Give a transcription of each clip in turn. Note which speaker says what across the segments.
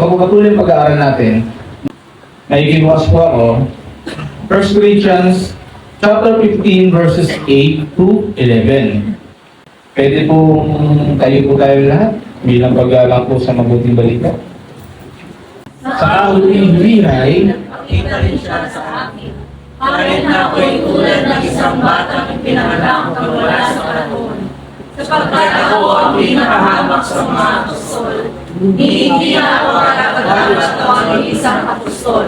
Speaker 1: magpapatuloy ang pag-aaral natin, nakikibukas po ako. 1 Corinthians chapter 15 verses 8 to 11. Pwede pong tayo lahat bilang pag-aaral po sa mabuting balita. Sa aking buhay,
Speaker 2: Nakita rin siya sa akin. Kahit na ako'y tulad ng isang batang pinanganak na wala sa karaton. Sapagkat ako ang pinakahamak sa mga apostol. Hindi na ako karapat-dapat tawagin isang apostol.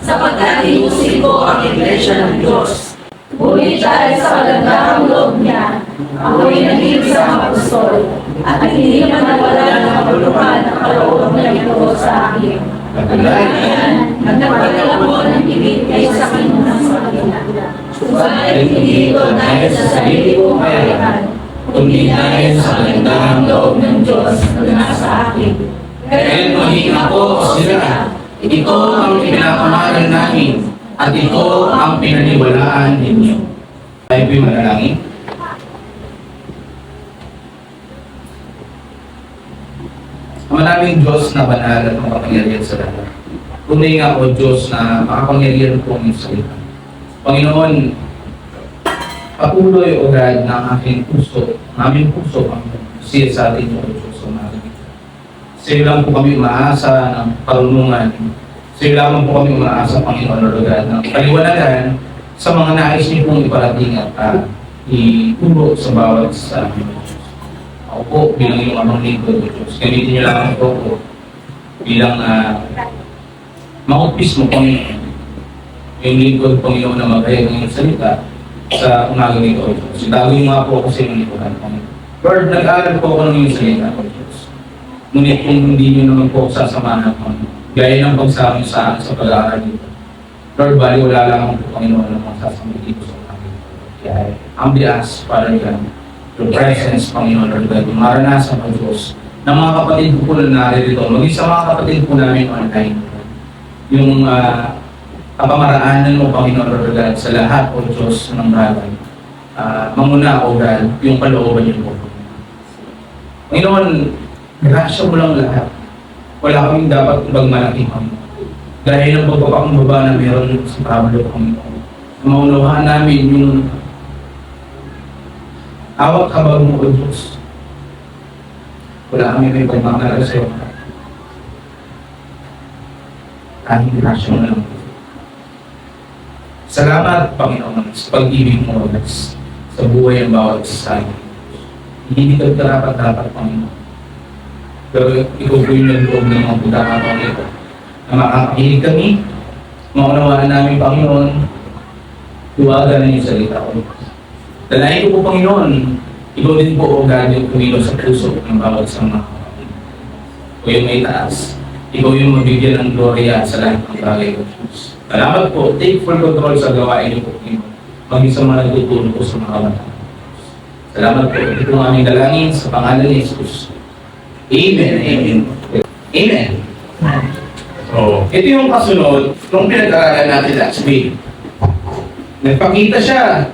Speaker 2: Sapagkat inusin ko ang iglesia ng Diyos. Ngunit dahil sa kagandahang loob niya, ako'y naging isang apostol. At hindi man nawala ng kabuluhan ng kaloob na ito sa akin. Nagpadala ko ng higit kaysa kinunang sa kanila. Subalit hindi ito dahil sa sarili kong kakayahan, kundi dahil sa kagandahang loob ng Diyos na nasa akin.
Speaker 1: Kaya maging ako o sila, ito ang pinakamaral namin at ito ang pinaniwalaan ninyo. Tayo po'y manalangin. Ang maraming Diyos na banal at makapangyarihan sa lahat. Tunay nga o Diyos na makapangyarihan po ang salita. Panginoon, patuloy o God ng aking puso, aming puso ang siya sa atin o Diyos o natin. Sa iyo lang po kami umaasa ng karunungan. Sa iyo lamang po kami umaasa, Panginoon o God, ng paliwanagan sa mga nais niyo pong iparating at ituro sa bawat sa amin. Ako po, bilang iyong amang lingkod o Diyos, gamitin niyo lamang po po bilang maupis mo, Panginoon, yung lingkod, Panginoon, na magayag ng iyong salita sa umaga nito, O Diyos. Itagin nga po ako sa iyong lingkodan, Panginoon. Lord, nag-aaral po ako ng iyong salita, O Diyos. Ngunit kung hindi niyo naman po ako sasamahan, Panginoon, gaya ng pagsama sa akin sa pag-aaral nito. Lord, bali wala lang po, Panginoon, na magsasama dito sa umaga nito. Kaya, ang bias para dyan, your presence, Panginoon, Lord God, yung maranasan ng Diyos, ng mga kapatid ko po na naririto, maging sa mga kapatid po namin online, yung kapamaraanan mo, Panginoon, Lord God, sa lahat, O Diyos, ng bagay. Manguna, O God, yung kalooban niyo po. Panginoon, grasya mo lang lahat. Wala kaming dapat ibang malaki, Panginoon. Dahil ng pagpapakumbaba na meron sa Pablo, Panginoon. Maunawaan namin yung awat habag mo, O Diyos. Wala kami may pagmamalaga sa iyo. Kahit grasya mo lang. Salamat, Panginoon, sa pag-ibig mo, Lord, sa buhay ng bawat isa. Hindi ka dapat, Panginoon. Pero ikaw po yung nag-loob ng mga pagkakataon nito. Na makakakilig kami, maunawaan namin, Panginoon, tuwagan na yung salita ko. Dalahin ko po, Panginoon, ikaw din po, O God, yung kumilos sa puso ng bawat sa mga kapatid. O yung may taas, ikaw yung mabigyan ng gloria sa lahat ng bagay ko, Diyos. Salamat po, take full control sa gawain niyo po, Panginoon. Maging sa mga nagtutulong po sa mga kapatid. Salamat po, ito ang aming dalangin sa pangalan ni Jesus. Amen. Amen. Amen. So, ito yung kasunod nung pinag-aralan natin last week. Nagpakita siya.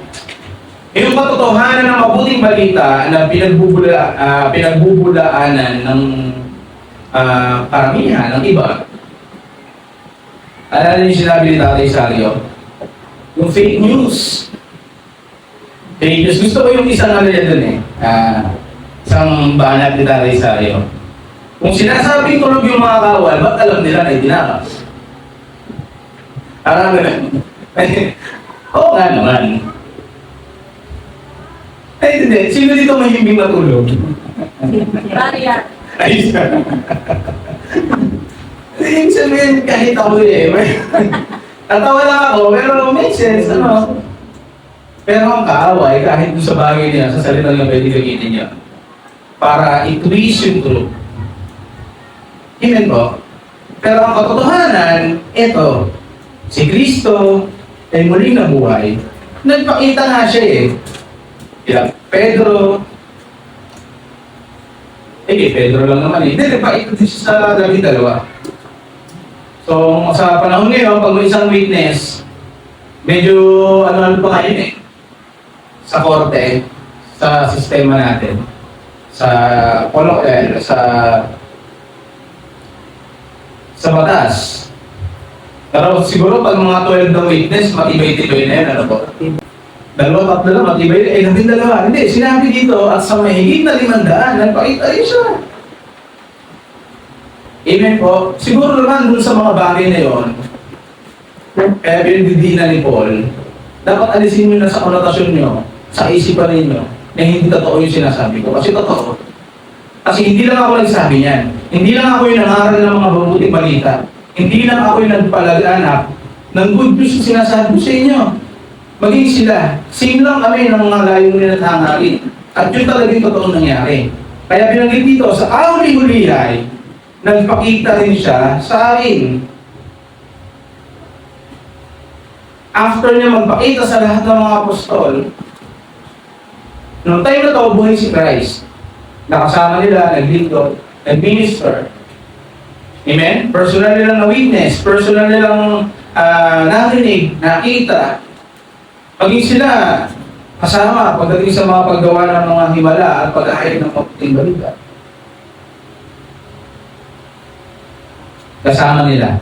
Speaker 1: Yung katotohanan ng mabuting balita na pinagbubulaanan ng karamihan ng iba. Alala niyo sinabi ni Tatay Salio? Yung fake news. Fake news. Gusto ko yung isang ano yan dun isang banat ni Tatay Salio. Kung sinasabing tulog yung mga kawal, ba't alam nila na itinakas? Parang oo nga naman. Ay, hindi. Sino dito mahimbing matulog?
Speaker 2: Maria.
Speaker 1: Ay, ibig sabihin, kahit ako tatawa lang ako, pero may sense, ano? Pero ang kaaway, kahit sa bagay niya, sa salita lang pwede gamitin niya, para i-twist yung tulog. Amen po? Pero ang katotohanan, ito, si Kristo ay muling nabuhay. Nagpakita nga siya Pedro, Pedro lang naman Hindi, nagpakita din siya sa labing dalawa. So, sa panahon ngayon, pag may isang witness, medyo ano pa ngayon sa korte, sa sistema natin, sa sa batas. Pero siguro pag mga 12 na witness, matibay-tibay na yan, ano po? Dalawa, tatlo na, matibay na, 12. Hindi, sinabi dito, at sa mahigit na 500, nagpakita rin siya. Amen po. Siguro naman dun sa mga bagay na yon, kaya pinagdidiinan ni Paul, dapat alisin nyo na sa konotasyon nyo, sa isipan ninyo, na hindi totoo yung sinasabi ko. Kasi totoo. Kasi hindi lang ako nagsabi niyan. Hindi lang ako yung nangaral ng mga mabuting balita. Hindi lang ako yung nagpalaganap ng good news na sinasabi ko sa inyo. Maging sila. Same lang kami ng mga layunin at hangarin. At yun talaga yung totoong nangyari. Kaya binanggit dito, sa kahuli-hulihay, nagpakita rin siya sa akin. After niya magpakita sa lahat ng mga apostol, noong time na to, buhay si Christ. Nakasama nila, naglingkod, nag-minister. Amen? Personal nilang na-witness, personal nilang narinig, nakita. Paging sila kasama pagdating sa mga paggawa ng mga himala at pag-ahayag ng mabuting balita. Kasama nila.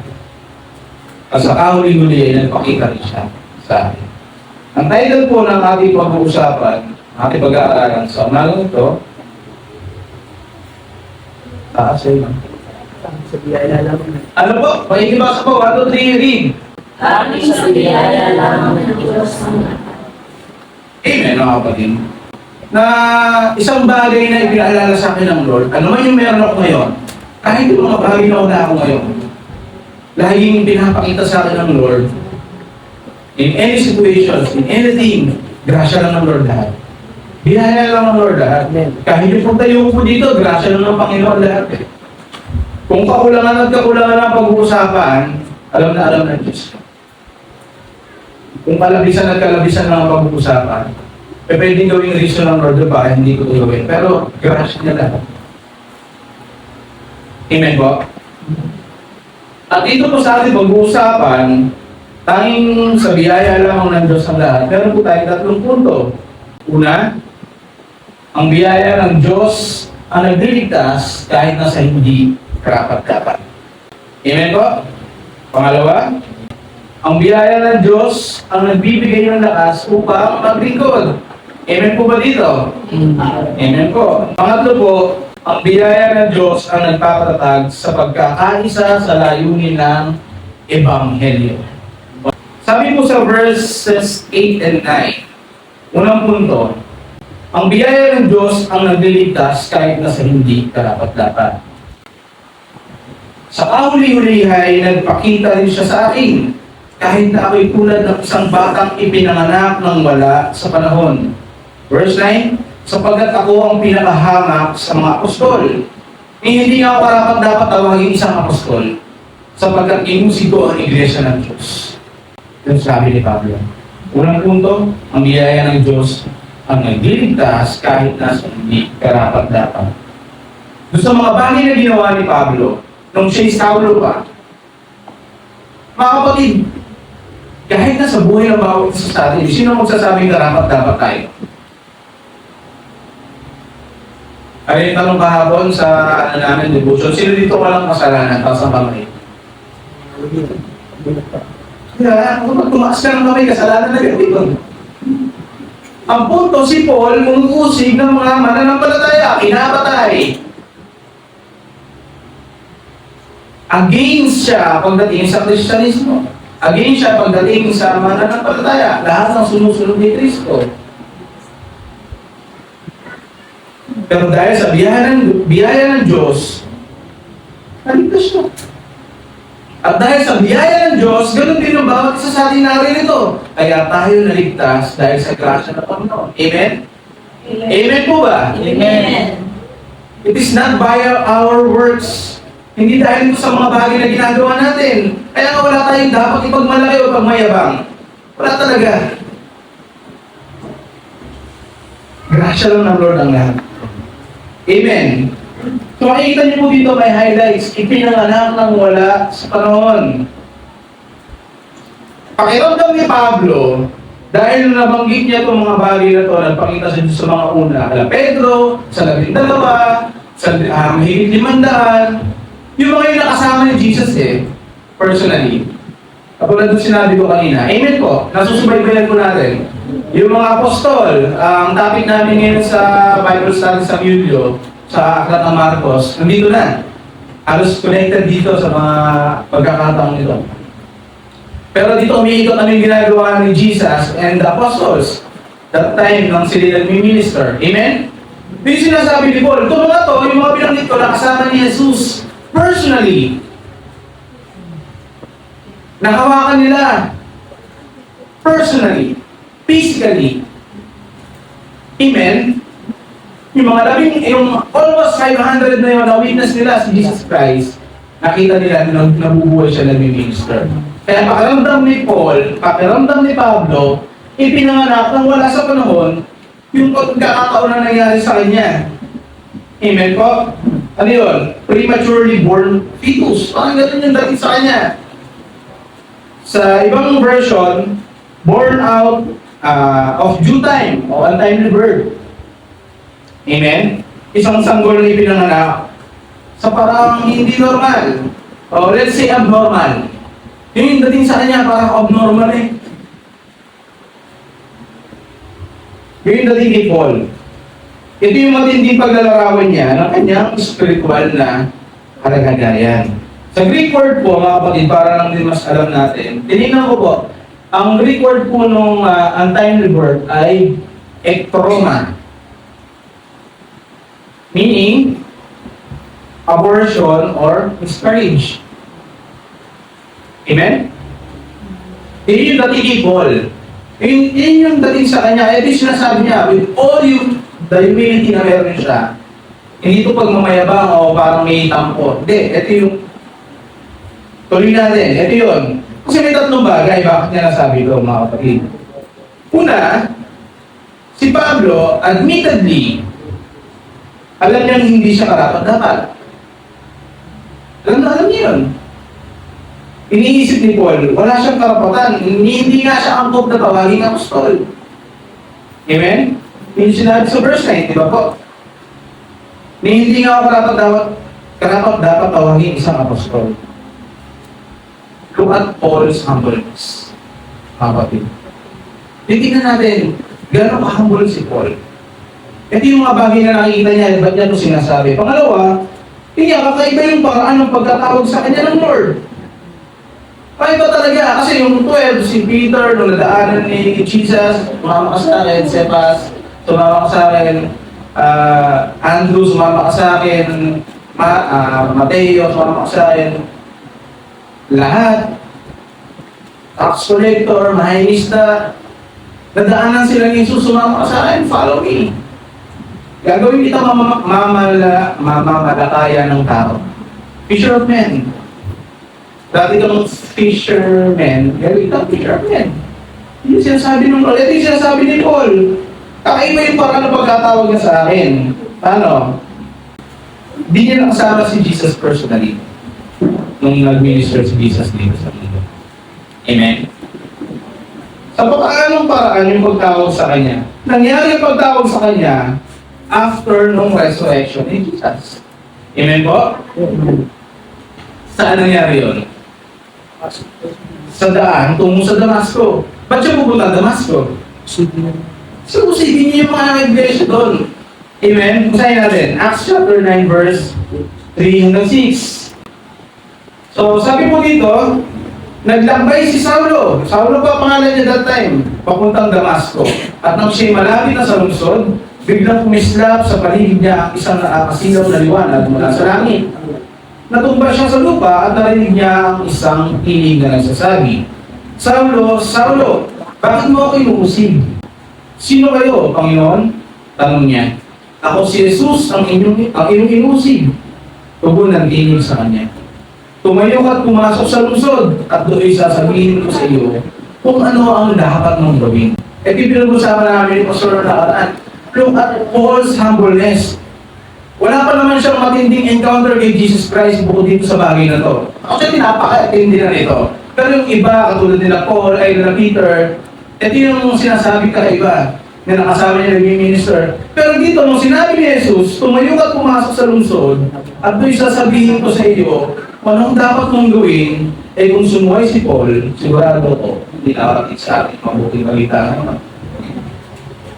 Speaker 1: At sa kahuli-huli ay nagpakita rin siya sa atin. Ang title po ng ating pag-uusapan, ating pag-aaralan sa umagang ito,
Speaker 2: Sa biyaya lamang.
Speaker 1: ano po? Pakikibasa po, 1, 2, 3, read.
Speaker 2: Aking sa biyaya lamang ng Diyos ang
Speaker 1: Amen, mga kapatid. Na isang bagay na ipinaalala sa akin ng Lord, ano man yung meron ako ngayon, kahit yung mga bagay na wala ako ngayon, laging pinapakita sa akin ng Lord, in any situations, in anything, grasya lang ng Lord lahat. Biyaya lang ng Lord lahat. Kahit yung pagtayo ko dito, grasya lang ng Panginoon lahat. Kung kakulangan at kakulangan ng pag-uusapan, alam na ng Diyos. Kung kalabisan at kalabisan ng pag-uusapan, pwedeng gawing reason ng Lord ba, hindi ko ito gawin. Pero, grasya niya lahat. Amen po? At dito po sa ating pag-uusapan, tanging sa biyaya lamang ng Diyos ang lahat. Meron po tayong 3 punto. Una, ang biyaya ng Diyos ang nagliligtas kahit nasa hindi karapat-dapat. Amen po? Pangalawa, ang biyaya ng Diyos ang nagbibigay ng lakas upang maglingkod. Amen po ba dito? Amen po. Pangatlo po, ang biyaya ng Diyos ang nagpapatatag sa pagkakaisa sa layunin ng Ebanghelyo. Sabi po sa verses 8 and 9, unang punto, ang biyaya ng Diyos ang nagliligtas kahit na sa hindi karapat-dapat. Sa kahuli-hulihay, nagpakita rin siya sa akin, kahit na ako'y tulad ng isang batang ipinanganak ng wala sa panahon. Verse 9, sapagkat ako ang pinakahamak sa mga apostol. Hindi nga ako karapat-dapat tawagin isang apostol, sapagkat inusig ko ang iglesia ng Diyos. Yan sabi ni Pablo. Unang punto, ang biyaya ng Diyos ang nagliligtas kahit na sa hindi karapat-dapat. Doon sa mga bagay na ginawa ni Pablo, nung siya'y Saulo pa, mga kapatid, kahit na sa buhay ng bawat isa sa atin, sino magsasabing karapat-dapat tayo? Ay, tanong kahapon sa namin devotion, sino dito walang kasalanan, tapos ang kamay? Kaya, kung tumaas ka ng kamay, kasalanan na dito. Ang punto, si Paul, umuusig ng mga mananampalataya, pinapatay. Against siya pagdating sa Kristyanismo. Against siya pagdating sa mananampalataya. Lahat ng sumusunod ni Kristo. Pero dahil sa biyaya ng Diyos, naligtas siya. At dahil sa biyaya ng Diyos, ganun din ang bawat isa sa atin naririto. Kaya tayo naligtas dahil sa grasya ng Panginoon. Amen? Amen po ba?
Speaker 2: Amen.
Speaker 1: It is not by our works. Hindi dahil ito sa mga bagay na ginagawa natin. Kaya nga wala tayong dapat ipagmalaki o pagmayabang. Wala talaga. Grasya lang ng Lord ang lahat. Amen. So makikita niyo po dito may highlights. Ipinanganak ng wala sa panahon. Pakiramdam ni Pablo, dahil nabanggit niya itong mga bagay na ito, nagpakita sa Diyos sa mga una. Ala Pedro, sa 12, sa mahigit 500. Yung mga yung nakasama ni Jesus personally. Kapag nung sinabi ko kanina, amen po, nasusubaybayan po natin. Yung mga apostol, ang topic namin ngayon sa Bible study sa Yulyo, sa Aklat ng Marcos, nandito na. Halos connected dito sa mga pagkakataong ito. Pero dito umiikot ano yung ginagawa ni Jesus and the apostles. That time nang sila nag-minister. Amen? Yung sinasabi ni Paul, ito mga to, yung mga binanggit ko, nakasama ni Jesus personally. Nakawakan nila personally, physically. Amen? Yung almost 500 na yun, na-witness nila si Jesus Christ, nakita nila na nabubuhay siya nag-minister. Kaya pakiramdam ni Paul, pakiramdam ni Pablo, ipinanganak nang wala sa panahon, yung pagkakataon na nangyari sa kanya. Amen po? Ano yun? Prematurely born fetus. Parang ganun yung dating sa kanya. Sa ibang version, born out of due time o untimely birth. Amen? Isang sanggol na ipinanganak sa parang hindi normal. O let's say abnormal. Yung dating sa kanya parang abnormal Yung dating kay Paul. Ito yung matinding paglalarawan niya ng kanyang spiritual na kalagayan. Sa Greek word po, mga kapatid, para lang din mas alam natin, tinignan ko po, ang Greek word po nung untimely birth ay ektroma. Meaning, abortion or miscarriage. Amen? Yun yung dating kay Paul. Yun yung dating sa kanya. Ito yung sinasabi niya, with all yung the humility na meron siya, hindi ito pagmamayabang o parang may tampo. Hindi, ito yung tuloy natin. Ito yun. Kasi may tatlong bagay, bakit niya nasabi ito, mga kapatid. Una, si Pablo, admittedly, alam niyang hindi siya karapat-dapat. Alam niya yun. Iniisip ni Paul, wala siyang karapatan. Hindi nga siya angkop na tawaging apostol. Amen? Yung sinabi sa verse 9, di ba po? Hindi nga ako karapat-dapat tawaging isang apostol. Look at Paul's humbleness. Kapatid. Titignan natin, gano'n ka-humble si Paul. Ito yung mga bagay na nakikita niya, ba't niya ito sinasabi? Pangalawa, kakaiba yung paraan ng pagkatawag sa kanya ng Lord. Kakaiba talaga, kasi yung 12, si Peter, nung nadaanan ni Jesus, tumama ka sa akin, Cephas, tumama ka sa akin, Andrew, sumama ka sa akin, Mateo, sumama ka sa akin, lahat, tax collector, mahinista, nadaanan sila ni Jesus, sumama ka sa akin, follow me. Gagawin kita mamamalakaya ng tao. Fisher of men. Dati kang fisherman, gagawin kita fisherman. Yung sinasabi ng Paul, ito yung sinasabi ni Paul. Kakaiba yung parang na pagkatawag niya sa akin. Paano? Di niya nakasama si Jesus personally nung nag-minister si Jesus dito sa mundo. Amen? Sa paanong paraan yung pagtawag sa kanya? Nangyari yung pagtawag sa kanya after nung resurrection ni Jesus. Amen po? Saan nangyari yun? Sa daan, tungo sa Damasco. Ba't siya pupunta Damasco? So, usipin niyo yung mga iglesia doon. Amen? Basahin natin. Acts chapter 9 verse 3 hanggang 6. So, sabi po dito, naglakbay si Saulo. Saulo pa pangalan niya that time. Papuntang Damasco. At nang siya'y malapit na sa lungsod, biglang kumislap sa paligid niya ang isang nakakasilaw na liwanag mula sa langit. Natumba siya sa lupa at narinig niya ang isang tinig na nagsasabi, Saulo, Saulo, bakit mo ako inuusig? Sino kayo, Panginoon? Tanong niya. Ako si Jesus, ang inyong inusig. Tugon ng tinig sa kanya. Tumayo ka at pumasok sa lungsod at doon sasabihin ko sa iyo kung ano ang dapat mong gawin. Ito yung pinag-usapan namin ni Pastor Nakaraan. Look at Paul's humbleness. Wala pa naman siyang matinding encounter kay Jesus Christ bukod dito sa bagay na to. Actually, napaka-tindi na nito. Pero yung iba, katulad nila Paul, ay nila Peter, ito yung sinasabi kakaiba. na nakasama niya naging minister. Pero dito, nung sinabi ni Jesus, tumayo ka at pumasok sa lungsod, at do'y sasabihin ko sa iyo, kung anong dapat mong gawin, eh kung sumuway si Paul, sigurado ko, hindi nakarating sa atin mabuting balita naman.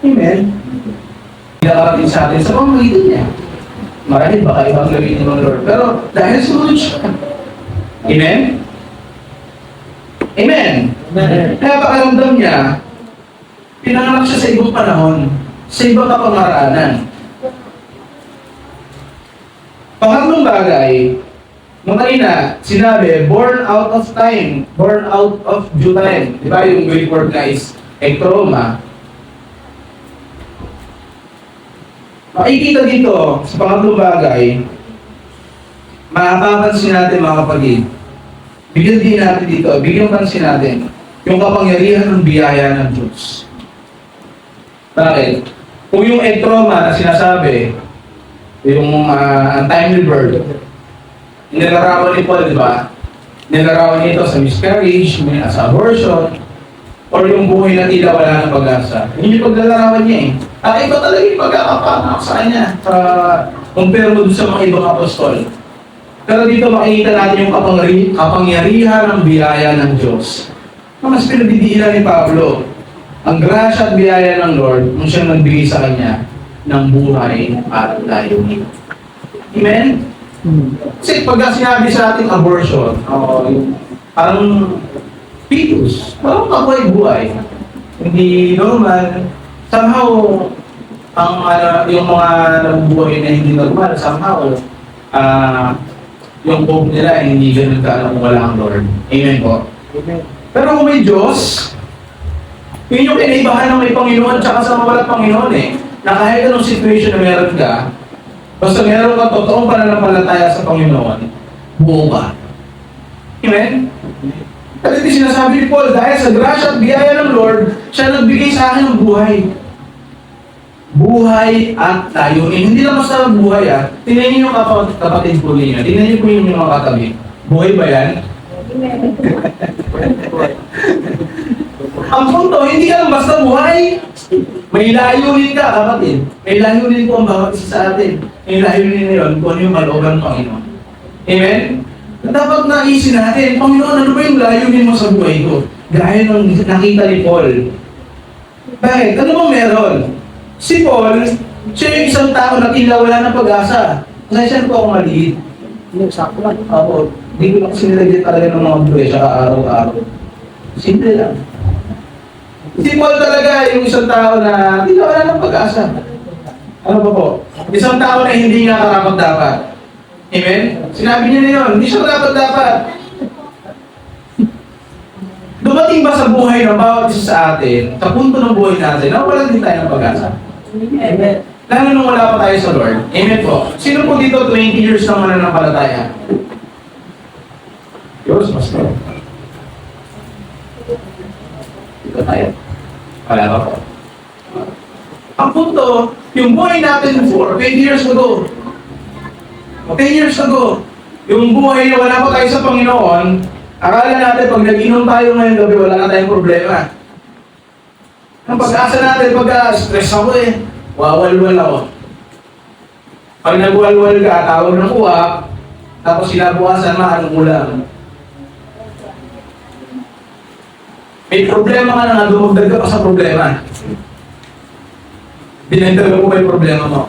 Speaker 1: Amen? Hindi nakarating sa atin sa pamamagitan niya. Marahil baka ibang gawin ng Lord. Pero dahil sumunod siya. Amen? Amen?
Speaker 2: Amen.
Speaker 1: Kaya pakiramdam niya, pinanganak siya sa ibang panahon, sa ibang kapangaranan. Pangatlong bagay, mga ina, sinabi, born out of time, born out of due time. Di ba yung Greek word na is ektroma? Makikita dito, sa pangatlong bagay, mapapansin natin mga kapatid, bigyan din natin dito, bigyan pansin natin, yung kapangyarihan ng biyaya ng Diyos. Bakit? Kung yung ektroma na sinasabi, yung untimely birth, nilarawan ni Paul, di ba? Nilarawan nito sa miscarriage, sa abortion, or yung buhay na tila wala ng pag-asa. Yun yung paglalarawan niya eh. At iba talaga yung pagkakapanak sa kanya. Compare mo dun sa mga ibang apostol. Pero dito makikita natin yung kapangyarihan ng biyaya ng Diyos. Mas pinagdidiinan ni Pablo, ang grasya at biyaya ng Lord kung siyang nagbigay sa kanya ng buhay at layunin. Amen? Kasi pag sinabi sa ating abortion, parang fetus, parang kabuhay-buhay. Hindi normal. Somehow, yung mga nabubuhay na hindi normal, somehow, yung hope nila ay hindi ganun ka kung wala ang Lord. Amen po?
Speaker 2: Amen.
Speaker 1: Pero kung may Diyos, yun yung kinaibahan ng may Panginoon tsaka sa walang Panginoon eh. Na kahit anong situation na meron ka, basta meron ka totoong pananampalataya sa Panginoon, buo ka. Amen? Kasi sinasabi ni Paul, dahil sa grasya at biyaya ng Lord, siya nagbigay sa akin ng buhay. Buhay at layunin. Hindi lang basta buhay ah. Tingnan niyo yung kapatid po ninyo. Tingnan niyo po yung mga katabi. Buhay ba yan? Ang punto, hindi ka lang basta buhay. May layunin ka, kapatid. May layunin po ang bawat isa sa atin. May layunin na yun kung ano yung kalooban ng Panginoon. Amen? Dapat naisin natin, Panginoon, ano ba yung layunin mo sa buhay ko? Gaya ng nakita ni Paul. Bakit? Ano bang meron? Si Paul, siya yung isang tao na tila wala ng pag-asa. Kasi siya po akong maliit.
Speaker 2: Sakto lang.
Speaker 1: Ako, hindi ko lang sinilagyan talaga ng mga buhay siya araw-araw. Simple lang. Si Paul talaga yung isang tao na tila wala ng pag-asa. Ano ba po? Isang tao na hindi nga karapat-dapat. Amen? Sinabi niya na yun, hindi siya karapat-dapat. Dumating ba sa buhay ng bawat isa sa atin, sa punto ng buhay natin, na wala din tayo ng pag-asa?
Speaker 2: Amen.
Speaker 1: Lalo nung wala pa tayo sa Lord. Amen po. Sino po dito 20 years na mananampalataya? Yours, mas no. Dito tayo. Wala pa po. Ang punto, yung buhay natin before, 20 years ago. 10 years ago, yung buhay na wala pa tayo sa Panginoon, akala natin pag nag-inom tayo ngayong gabi, wala na tayong problema. Ang pag-asa natin, pag-stress ako eh, wawalwal ako. Pag nagwalwal ka, tawag ng uwak, tapos sinabukasan anong ulam. May problema ka na dumagdag ka pa sa problema. Dinagdagan mo ba yung problema mo?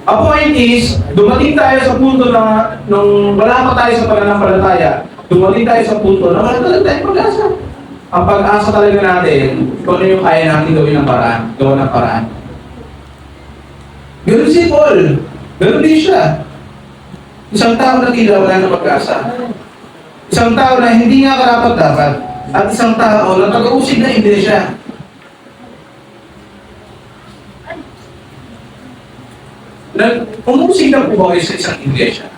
Speaker 1: Ang point is, dumating tayo sa punto na nung wala pa tayo sa pananampalataya, dumating tayo sa punto na wala talaga tayong pag-asa. Ang pag-asa talaga natin, kung ano yung kaya natin gawin ng paraan, gawa ng paraan. Ganun si Paul. Ganun din siya. Isang tao na tila wala ng pag-asa. Isang tao na hindi nga karapat-dapat. At isang tao na taga-usig na iglesia. Umusig na po ba kayo sa isang iglesia?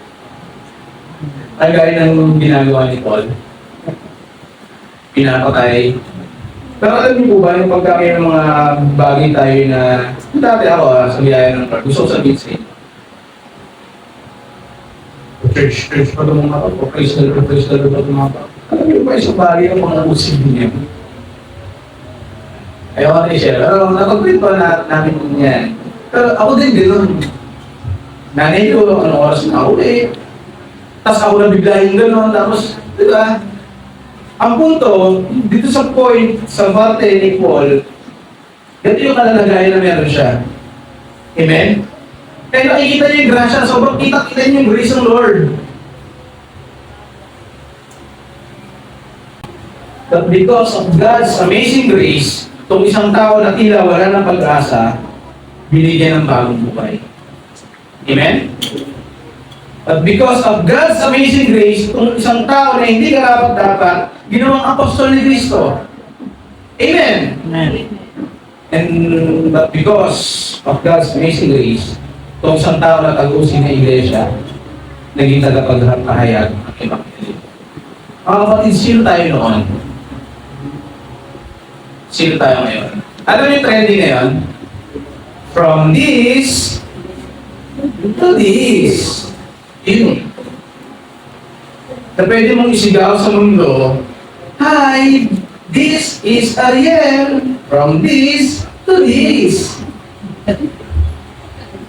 Speaker 1: Ay gaya ng ginagawa ni Paul. Pinapatay. Pero alam niyo po ba, yung pagkakaya ng mga bagay tayo na dati ako sa biyaya ng Lord, gusto ko sabihin sa inyo. Church pa ito mga kapag, praise the Lord pa ito mga kapag. Alam niyo ba isang bagay ang mga usig niya? Ayaw ko na i-share. Pero napag-print na namin yan. Pero ako din gano'n. Nanay ko, anong oras na ako Tapos ako na bigla yung gano'n. Tapos, di ba? Ang punto, dito sa point, sa parte ni Paul, ito yung kalalagayan na meron siya. Amen? Kaya nakikita niyo yung grasya, sobrang kita-kita niyo yung grace ng Lord. But because of God's amazing grace, itong isang tao na tila wala ng pag-asa, binigyan ng bagong buhay. Amen? But because of God's amazing grace, itong isang tao na hindi karapat-dapat, ginawang apostol ni Kristo. Amen?
Speaker 2: Amen.
Speaker 1: And but because of God's amazing grace, itong isang tao na tag-usin ng iglesia, naging tagapagpahayag ng Ebanghelyo. Mga kapatid, sino tayo noon? Sino tayo ngayon? Ano yung trending ngayon? From this to this. Yun. Na pwede mong isigaw sa mundo, hi, this is Ariel. From this to this.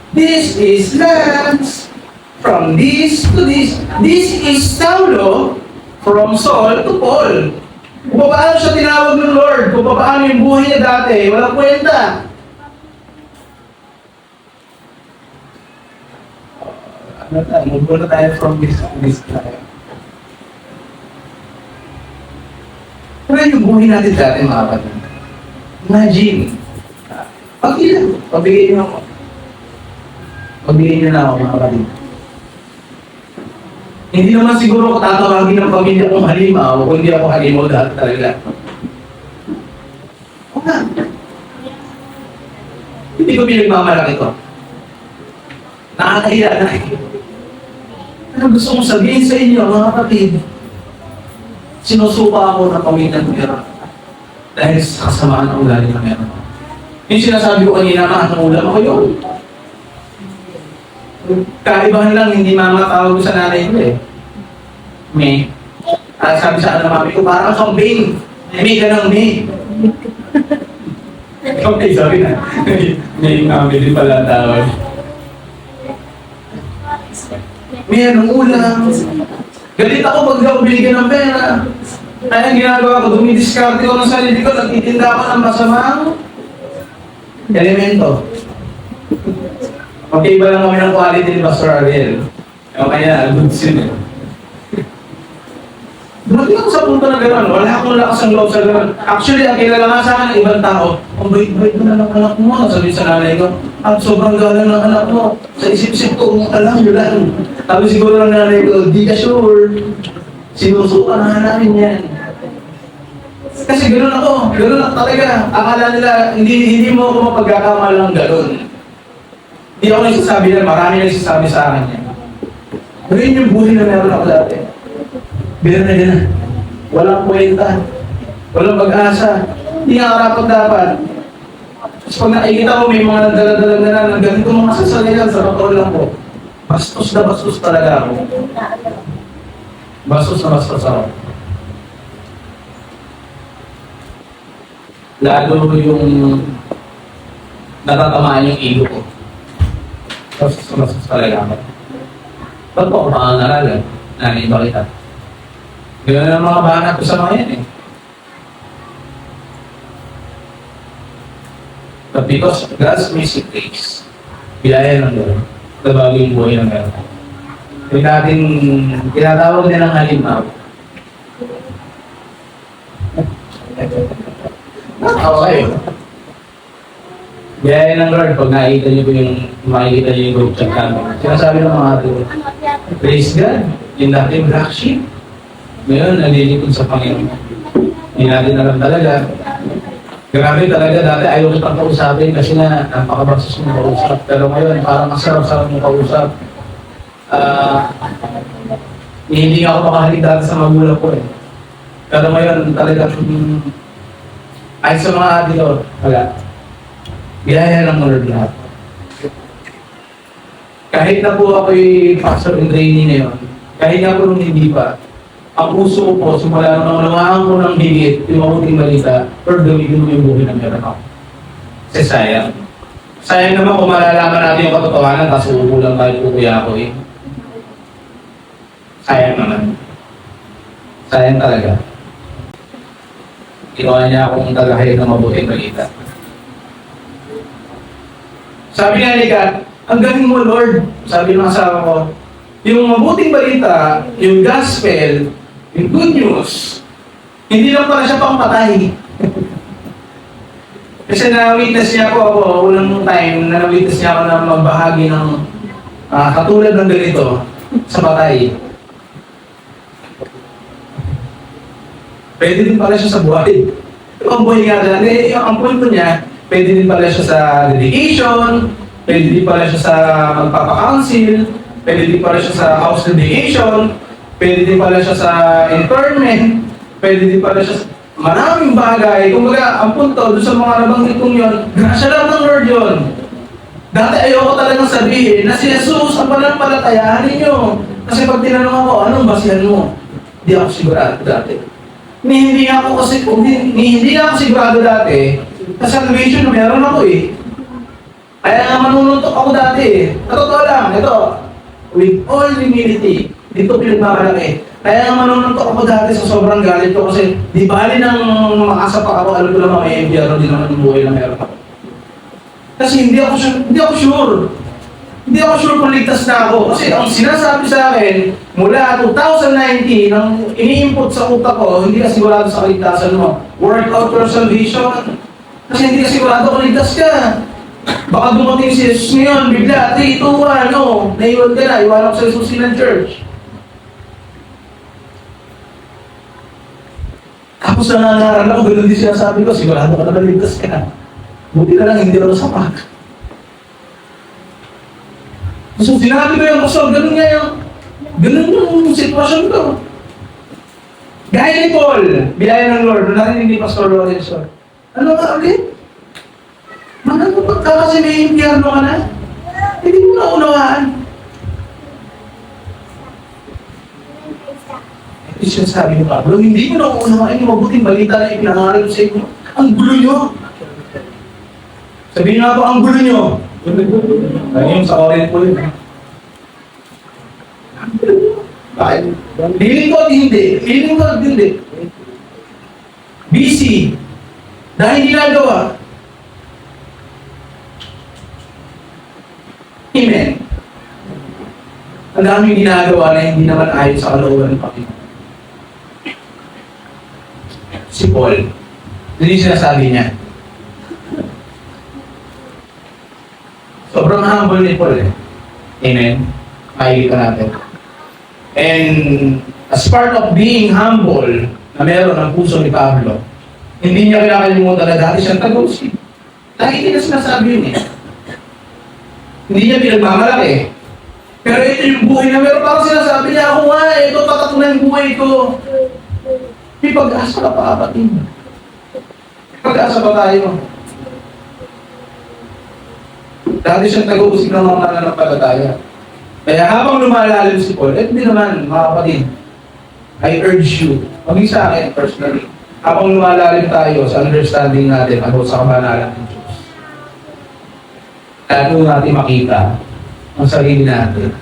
Speaker 1: This is Lance. From this to this. This is Saulo. From Saul to Paul. Kung paano siya tinawag ng Lord, kung paano yung buhay niya dati, walang kwenta. Ano tayo? Move na tayo from this to this tayo. Pero yung buhay natin dati, mga kapatid. Imagine. Pabigay niyo ako. Pabigay niyo na ako, mga kapatid. Hindi naman siguro ko tatawagin ng pamilya kong halimaw kung hindi ako halimaw dahil talaga. O nga. Hindi ko pinagmamalaki ko. Nakakahiya na. Ano gusto kong sabihin sa inyo, mga kapatid? Sinusuka ako ng pamilya ng meron. Dahil sa kasamaan ng ugali na meron. Yung sinasabi ko kanina, anong ulam ako yun? Kaibahan lang, hindi mamatawag sa nanay ko May. Sabi sa anak mami ko, parang kang Bing. May ka ng May. Okay, sabi na. May mami din pala tawag. May anong ulam. Galit ako pag di ako binigyan ng pera. Kaya ang ginagawa ko, dumidiskarte ko ng sarili ko, nagtitinda ako ng masamang elemento. Okay ba lang kami ng quality ni Pastor Ariel? O kaya, goods yun Dumating ako sa punto na gano'n, wala akong lakas ng loob sa gano'n. Actually, ang kilala nga sa akin ng ibang tao, ang bait-bait mo na ng anak mo, sabi sa nanay ko, at sobrang galang ng anak mo. Sa isip-isip ko, alam nyo lang. Sabi siguro ng nanay ko, di ka sure. Sinusuka na namin yan. Kasi gano'n ako, gano'n ako talaga. Akala nila, hindi mo ako mapagkakamal ng gano'n. Hindi ako nagsasabi na, marami nagsasabi sa akin yan. Pero yun yung buhay na meron ako dati. Bila na gano'n. Walang kwenta. Walang pag-asa. Hindi nga karapat dapat. Tapos pag nakikita ko may mga nagdala-dala na lang, ganito mga sasalihan sa totoo lang po. Bastos na bastos talaga ako. Bastos na bastos ako. Lalo yung natatamaan yung ego ko. Bastos na bastos talaga ako. Ba't po ako makangaralan? Nanay ba kita? Gano'n ang mga bahanap ko sa mga yan But because of God's amazing grace, bilaya ng Lord, nabago yung buhay ng meron. Yung natin, tinatawag din ang halimaw. Nakawa kayo. Bilaya ng Lord, pag nakikita niyo po makikita niyo yung group chat namin. Sinasabi ng mga ato, praise God, yung dating black sheep. Ngayon, nalilikod sa Panginoon. Hindi natin alam talaga. Grabe talaga, dati ayaw kitang kausapin kasi na napakabaksos mong kausap. Pero ngayon, parang masarap-sarap mong kausap. Hindi nga ako makahalik dati sa magulang ko Pero ngayon, talagang ay sa mga ati ko, wala. Biyaya ng Lord lahat. Kahit na po ako'y pastor in training ngayon, kahit nga po nung hindi pa, ang puso ko po, simula nung naunawaan ko ng higit, yung mabuting balita, Lord, gamitin mo yung buhay na meron ako. Kasi sayang. Sayang naman kung malalaman natin yung katotohanan, tapos uulang tayo po kuya ko eh. Sayang naman. Sayang talaga. Ginawa niya akong tagahayag ng mabuting balita. Sabi nga ni Kat, ang galing mo Lord, sabi ng asawa ko, yung mabuting balita, yung gospel, yung good news, hindi lang pala siya pangpatay. Kasi na-witness niya ako unang time na na-witness niya ako na magbahagi ng katulad ng ganito sa patay. Pwede din pala siya sa buhay. Ang buhay nga dyan, ang punto niya, pwede din pala siya sa dedication, pwede din pala siya sa magpapa-council, pwede din pala siya sa house dedication, pwede din pala siya sa internment, pwede din pala siya sa maraming bagay. Kumbaga, ang punto, doon sa mga nabanggit kong yun, grasya lang ng Lord yun. Dati ayoko talagang sabihin na si Jesus ang panampalatayaan ninyo. Kasi pag tinanong ako, anong basihan mo? Hindi ako sigurado dati. Hindi nga ako sigurado dati. Sa salvation, meron ako eh. Kaya nga manununtok ako dati eh. Totoo lang, ito. With all humility, dito pinagmamalaki. Kaya nga manununtok ako dati sa sobrang galit ko kasi di bali nang makasa pa ako, alam ko lang mga MDR, di naman yung buhay na meron ako. Kasi hindi ako sure. Hindi ako sure kung ligtas na ako. Kasi ang sinasabi sa akin, mula 2019, ang ini-input sa utak ko, hindi ka sigurado sa kaligtasan mo. Work out your salvation. Kasi hindi ka sigurado kung ligtas ka. Baka dumating si Jesus ngayon, bigla, 3, 2, 1, no, naiwan ka na, iwan ako sa Jesus ng church. Tapos nangangaral ako, ganun din sinasabi ko, sigurado ka na ligtas ka. Buti na lang, hindi ako sapak. So, sinabi ko yung pastor, ganun yung sitwasyon ko. Gaya ni Paul, biyaya ng Lord, narinig ni Pastor Lorenzo. Ano ka ulit? Magandang ka kasi may impyerno ka na? Hindi mo na unawaan. Ito siya sabi ni Pablo, hindi mo na unawaan yung mabuting balita na ipinangaral sa inyo. Ang gulo nyo. Sabihin nga po, ang gulo nyo. Kaya yung sa orin po yun. Bakit? Feeling ko hindi. Busy. Dahil ginagawa. Amen. Ang daming ginagawa na hindi naman ayon sa kalooban ng Panginoon. Si Paul, hindi sinasabi niya. Sobrang humble ni Paul eh. Amen. Makikita natin. And as part of being humble na meron ang puso ni Pablo, hindi niya kinakalimutan na dati siyang tagusin. Lagi niya sinasabi yun eh. Hindi niya pinagmamalaki. Pero ito yung buhay na meron. Parang sinasabi niya, ako nga, ito tatak na yung buhay ko. May pag-asa ka pa, kapatid. May pag-asa pa tayo. Dati siyang tagusin ng mga mananampalataya. Kaya habang lumalalim si Paul, hindi naman, mga kapatid, I urge you, maging sa akin personally, habang lumalalim tayo sa understanding natin about sa kabanalan ng Diyos. Lalo natin makita ang sarili natin.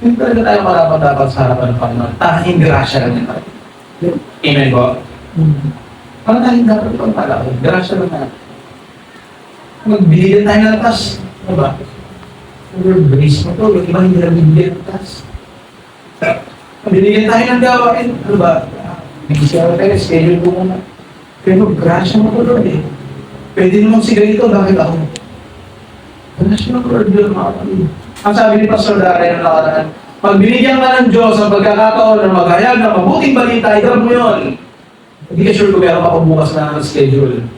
Speaker 1: Hindi talaga tayo karapat-dapat sa harapan ng Panginoon. Tanging grasya lang yan tayo. Amen po? Parang tanging dapat pang pala. Grasya lang natin. Magbigyan tayo ng tas. Ano ba? Grace mo to. Yung iba hindi na bibigyan ng tas. Binigyan tayo ng gawain. Ano ba? Nag-isip tayo. Schedule ko muna. Pero grasya mo to Lord eh. Pwede naman si ganito. Bakit ako? Grasya mo Lord yun mga kapatid. Ang sabi ni Pastor Darren ng nakaraan, pag binigyan ka ng Diyos ang pagkakataon na maghayag ng mabuting balita, igawin mo yun. Hindi ka sure kung meron ka bukas na schedule.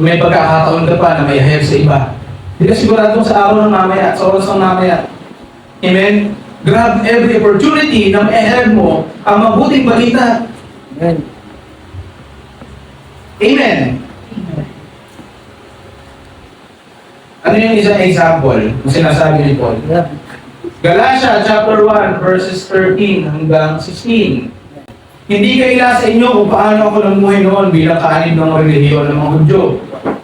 Speaker 1: May pagkakataon ka pa na may hayag sa iba. Hindi ka sigurado sa araw ng mamaya, sa oras ng mamaya. Amen? Grab every opportunity na may mo ang mabuting balita. Amen. Amen. Ano yung isang example na sinasabi ni Paul? Galatia chapter 1 verses 13 hanggang 16. Hindi kaila sa inyo kung paano ako namuhay noon bilang kaanib ng relihiyon ng mga Hudyo.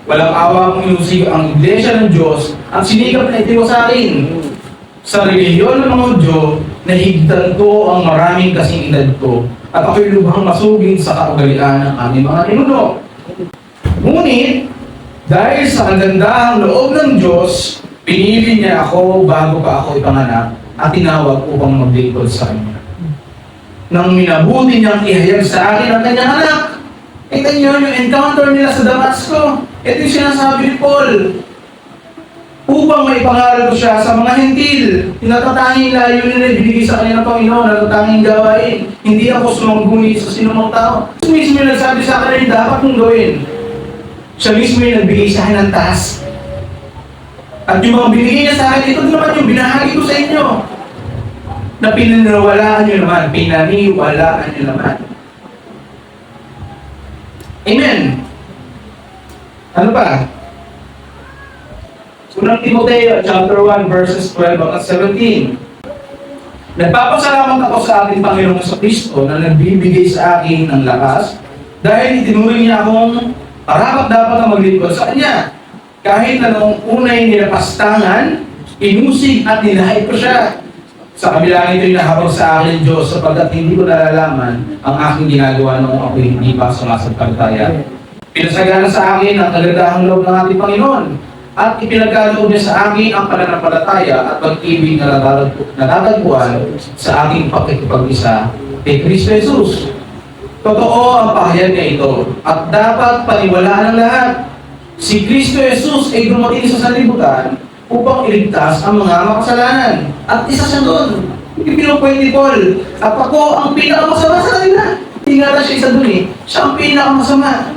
Speaker 1: Walang awa kung inusig ang iglesia ng Diyos ang sinikap na itiwa sa akin. Sa relihiyon ng mga Hudyo, nahigdan ko ang maraming kasing edad ko at ako'y lubhang masugid sa kaugalian ng aming mga ninuno. Ngunit, dahil sa kagandahang loob ng Diyos, pinili niya ako bago pa ako ipanganak at tinawag upang maglingkod sa Kanya. Nang minabuti niyang ihayag sa akin ang kanyang anak. Ito niyo yung encounter nila sa Damasco. Ito yung sinasabi ni Paul. Upang maipangaral ko siya sa mga hentil. Natatanging layunin na ibinigay sa kanya ng Panginoon, natatanging gawain. Hindi ako sumangguni sa sinumang tao. Siya mismo yung nagsabi sa akin na dapat mong gawin. Siya mismo yung nagbigay sa akin ng task. At yung mga binigay niya sa akin, ito naman yung binahagi ko sa inyo. Na pinaniwalaan nyo naman, pinaniwalaan nyo naman. Amen. Ano pa? Unang Timoteo, chapter 1, verses 12 at 17. Nagpapasalamat ako sa ating Panginoong Kristo na nagbibigay sa akin ng lakas dahil itinuring niya akong karapat-dapat na maglingkod sa Kanya. Kahit na noong unay nilapastangan, inusig at nilahit ko siya. Sa kabila nito'y nahabag sa akin ng Diyos sapagkat hindi ko nalalaman ang aking ginagawa noong ako hindi pa sumasampalataya. Pinasagana sa akin ang kagandahang loob ng ating Panginoon at ipinagkaloob niya sa akin ang pananampalataya at pag-ibig na natatagpuan sa aking pakikipag-isa kay Kristo Jesus. Totoo ang pahayag niya ito at dapat paniwalaan ng lahat. Si Kristo Jesus ay dumating sa sanlibutan upang iligtas ang mga makasalanan. At isa siya doon. Yung pinupuwet ni Paul. At ako ang pinakamasama sa kanila. Hindi nga siya isa doon eh. Siya ang pinakamasama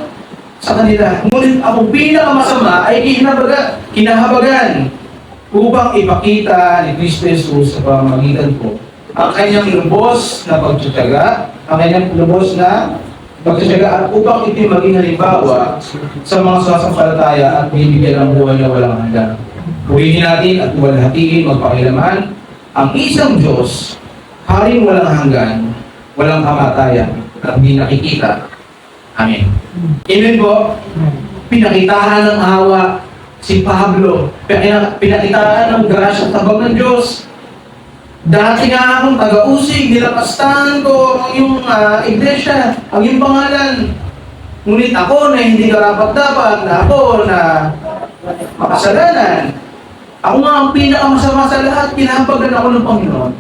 Speaker 1: sa kanila. Ngunit ako pinakamasama ay kinahabagan upang ipakita ni Kristo Jesus sa pamamagitan ko ang kanyang lubos na pagtutyaga, ang kanyang lubos na pagtutyaga at upang ito maging halimbawa sa mga sasampalataya at bibigyan ng buhay na walang hanggan. Purihin natin at walhatiin magpakilaman ang isang Diyos, haring walang hanggan, walang kamatayan, at hindi nakikita. Amen. Amen po. Pinakitaan ng awa si Pablo. Pinakitaan ng grasya at tabag ng Diyos. Dati nga akong taga-usig, nilapastahan ko ang iyong iglesia, ang iyong pangalan. Ngunit ako na hindi karapat-dapat, na ako na makasalanan. Ako nga ang pinakamasama sa lahat, pinahabagan ako ng Panginoon.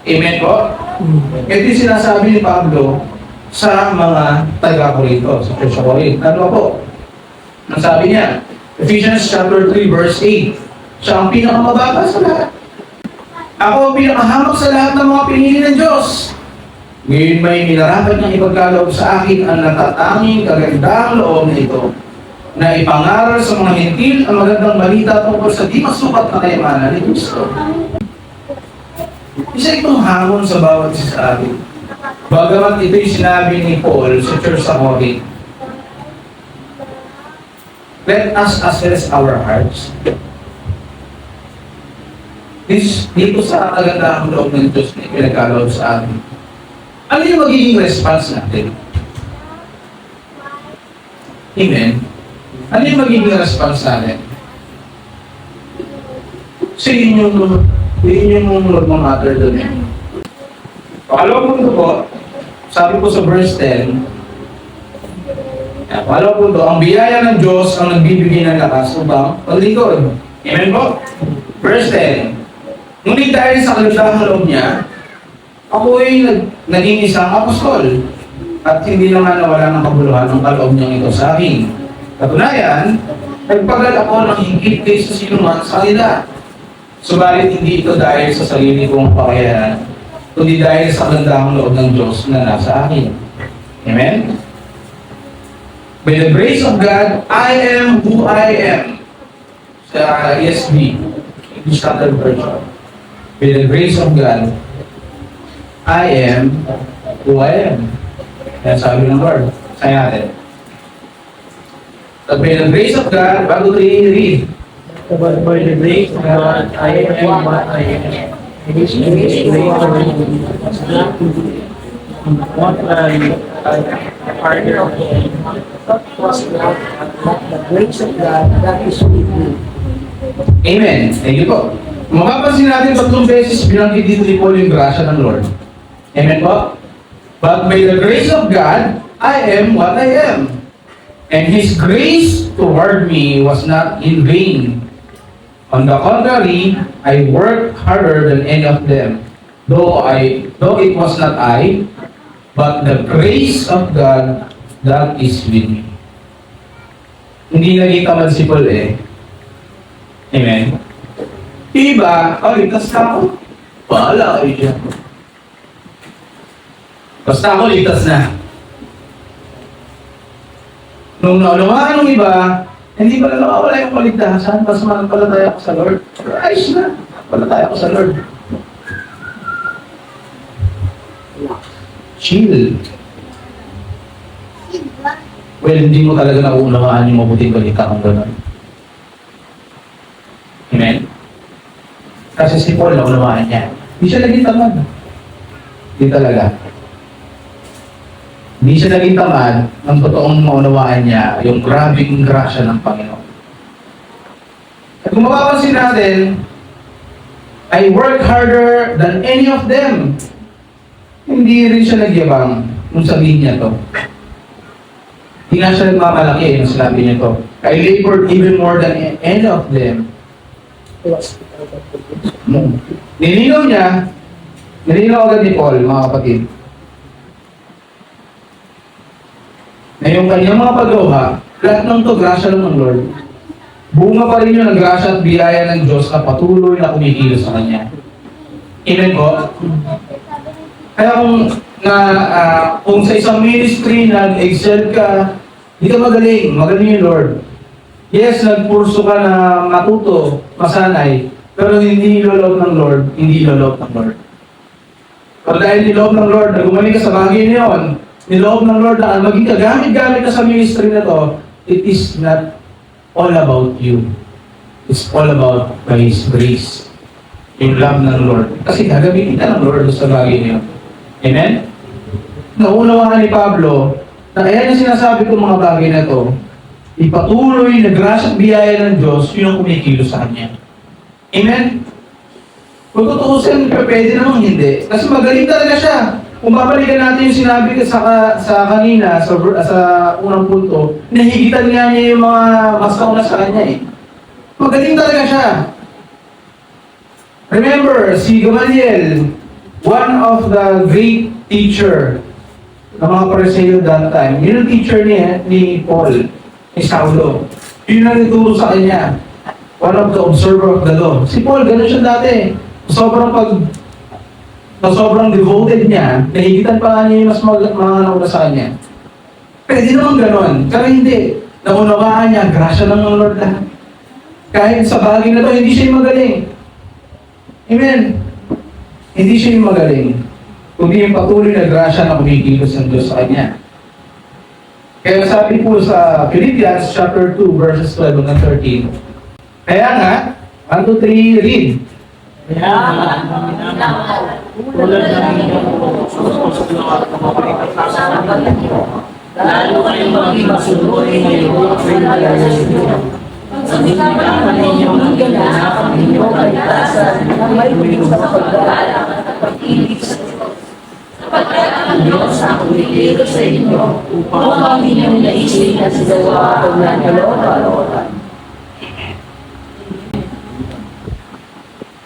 Speaker 1: Amen po? Ito yung sinasabi ni Pablo sa mga taga-Corinto, sa Church of Corinth. Ano po? Ang sabi niya, Ephesians chapter 3, verse 8, siya ang pinakamababa sa lahat. Ako ang pinakahamak sa lahat ng mga pinili ng Diyos. Ngayon may minarapat niyang ipagkaloob sa akin ang natatanging kagandahang loob na ito, na ipangaral sa mga hentil ang magandang balita tungkol sa di masukat na kayamanan ni Kristo. Isa itong hamon sa bawat isa sa atin. Bagamat ito'y sinabi ni Paul sa Church sa Corinth, let us assess our hearts. Dito sa kagandahang loob ng Diyos na pinagkaloob sa atin, ano yung magiging response natin? Amen? Ano yung magiging response natin? So yun yung magmamatter doon eh. Pangalawang punto po, sabi po sa verse 10, pangalawang punto, ang biyaya ng Diyos ang nagbibigay ng lakas upang paglingkod. Amen po? Verse 10, ngunit dahil sa kagandahang loob niya, ako ay naging isang apostol at hindi naman nawala ng kabuluhan ng kaloob niyang ito sa akin. Katunayan, nagpagal ako ng higit kaysa sinuman sa kanila. Subalit hindi ito dahil sa sarili kong kakayahan, kundi dahil sa kagandahang loob ng Diyos na nasa akin. Amen? By the grace of God, I am who I am. Sa ESV, English Standard Version. By the grace of God, I am who I am. Yan sabi ng Lord. Saya natin. But by the grace of God, bago tayo i-read.
Speaker 2: By the grace of God, I am what I am. It is the grace of God. contrary, harder was not the grace of God that is with you.
Speaker 1: Amen. Thank you po. Mapapansin natin 3 beses binanggit dito ni Paul yung grasya ng Lord. Amen po? But by the grace of God, I am what I am. And His grace toward me was not in vain. On the contrary, I worked harder than any of them, though it was not I, but the grace of God that is with me. Hindi naging tamad si Paul eh. Amen. Iba, ligtas na ako. Bahala kayo dyan. Basta ako, ligtas na. Nung naunawaan ng iba, hindi pala nakawala yung kaligtasan, mas manampalataya ako sa Lord. Ayos na, palataya ako sa Lord. Chill. Well, hindi mo talaga nauunawaan yung mabuting balita kung gano'n. Amen? Kasi si Paul, naunawaan niya. Hindi siya naging tamad. Hindi talaga. Hindi siya naging tamad ng totoong maunawaan niya yung grabing grasya ng Panginoon. At kung mapapansin natin, I work harder than any of them. Hindi rin siya nagyabang nung sabihin niya to. Hindi nga siya nagmamalaki nung sinabi niya to. I labored even more than any of them. Nilinaw niya, nilinaw agad ni Paul, mga kapatid, na yung kanyang mga paggawa, lahat ng to, grasya lang ng Lord. Bunga pa rin yun ng grasya at biyaya ng Diyos na patuloy na kumikilos sa Kanya. Amen po? Kaya kung sa isang ministry nag-excel ka, hindi ka magaling, magaling yung Lord. Yes, nagpurso ka na matuto, masanay, pero hindi niloloob ng Lord, hindi niloloob ng Lord. Pero dahil niloob ng Lord, nagumaling ka sa bagay niyon, niloob ng Lord na maging kagamit-gamit ka sa ministry na to, it is not all about you. It's all about by His grace. Yung love ng Lord. Kasi gagamitin ka ng Lord sa bagay niyo. Amen? Naunawaan ni Pablo na kaya na sinasabi ko mga bagay na to, ipatuloy na grasya at biyaya ng Diyos, yun ang kumikilos sa Kanya. Amen? Kung tutuusin, pwede namang hindi. Kasi magaling talaga siya. Kung babalikan natin yung sinabi ko sa kanina, sa unang punto, nahigitan nga niya yung mga mas nauna sa kanya eh. Magaling talaga siya. Remember, si Gamaliel, one of the great teacher ng mga Pariseo that time, yun ang teacher ni Paul, ni Saulo. Yun ang nagturo sa kanya. One of the observer of the law. Si Paul, ganun siya dati. Sobrang devoted niya, nahigitan pa nga niya yung mas mga nauna sa kanya. Pwede naman ganon. Pero hindi. Naunawaan niya, grasya ng Lord lahat. Kahit sa bagay na to, hindi siya yung magaling. Amen. Hindi siya yung magaling. Kundi yung patuloy na grasya na kumikilos ng Diyos sa kanya. Kaya sabi po sa Philippians chapter 2, verses 12 and 13, kaya nga, 1, 2, 3, read.
Speaker 2: Tulad ng inyong susunod at mabalik at lalo kayong maging masunurin ngayon ay nalalasin. Pagkakaroon ninyo ng ganap ang inyong kaligtasan na may ulit sa pagdala at pag-ibig sa Diyos. Sapagkat ang Diyos ang kumikilos sa inyo upang ang inyong naisip na sa gawa o ng kalooban.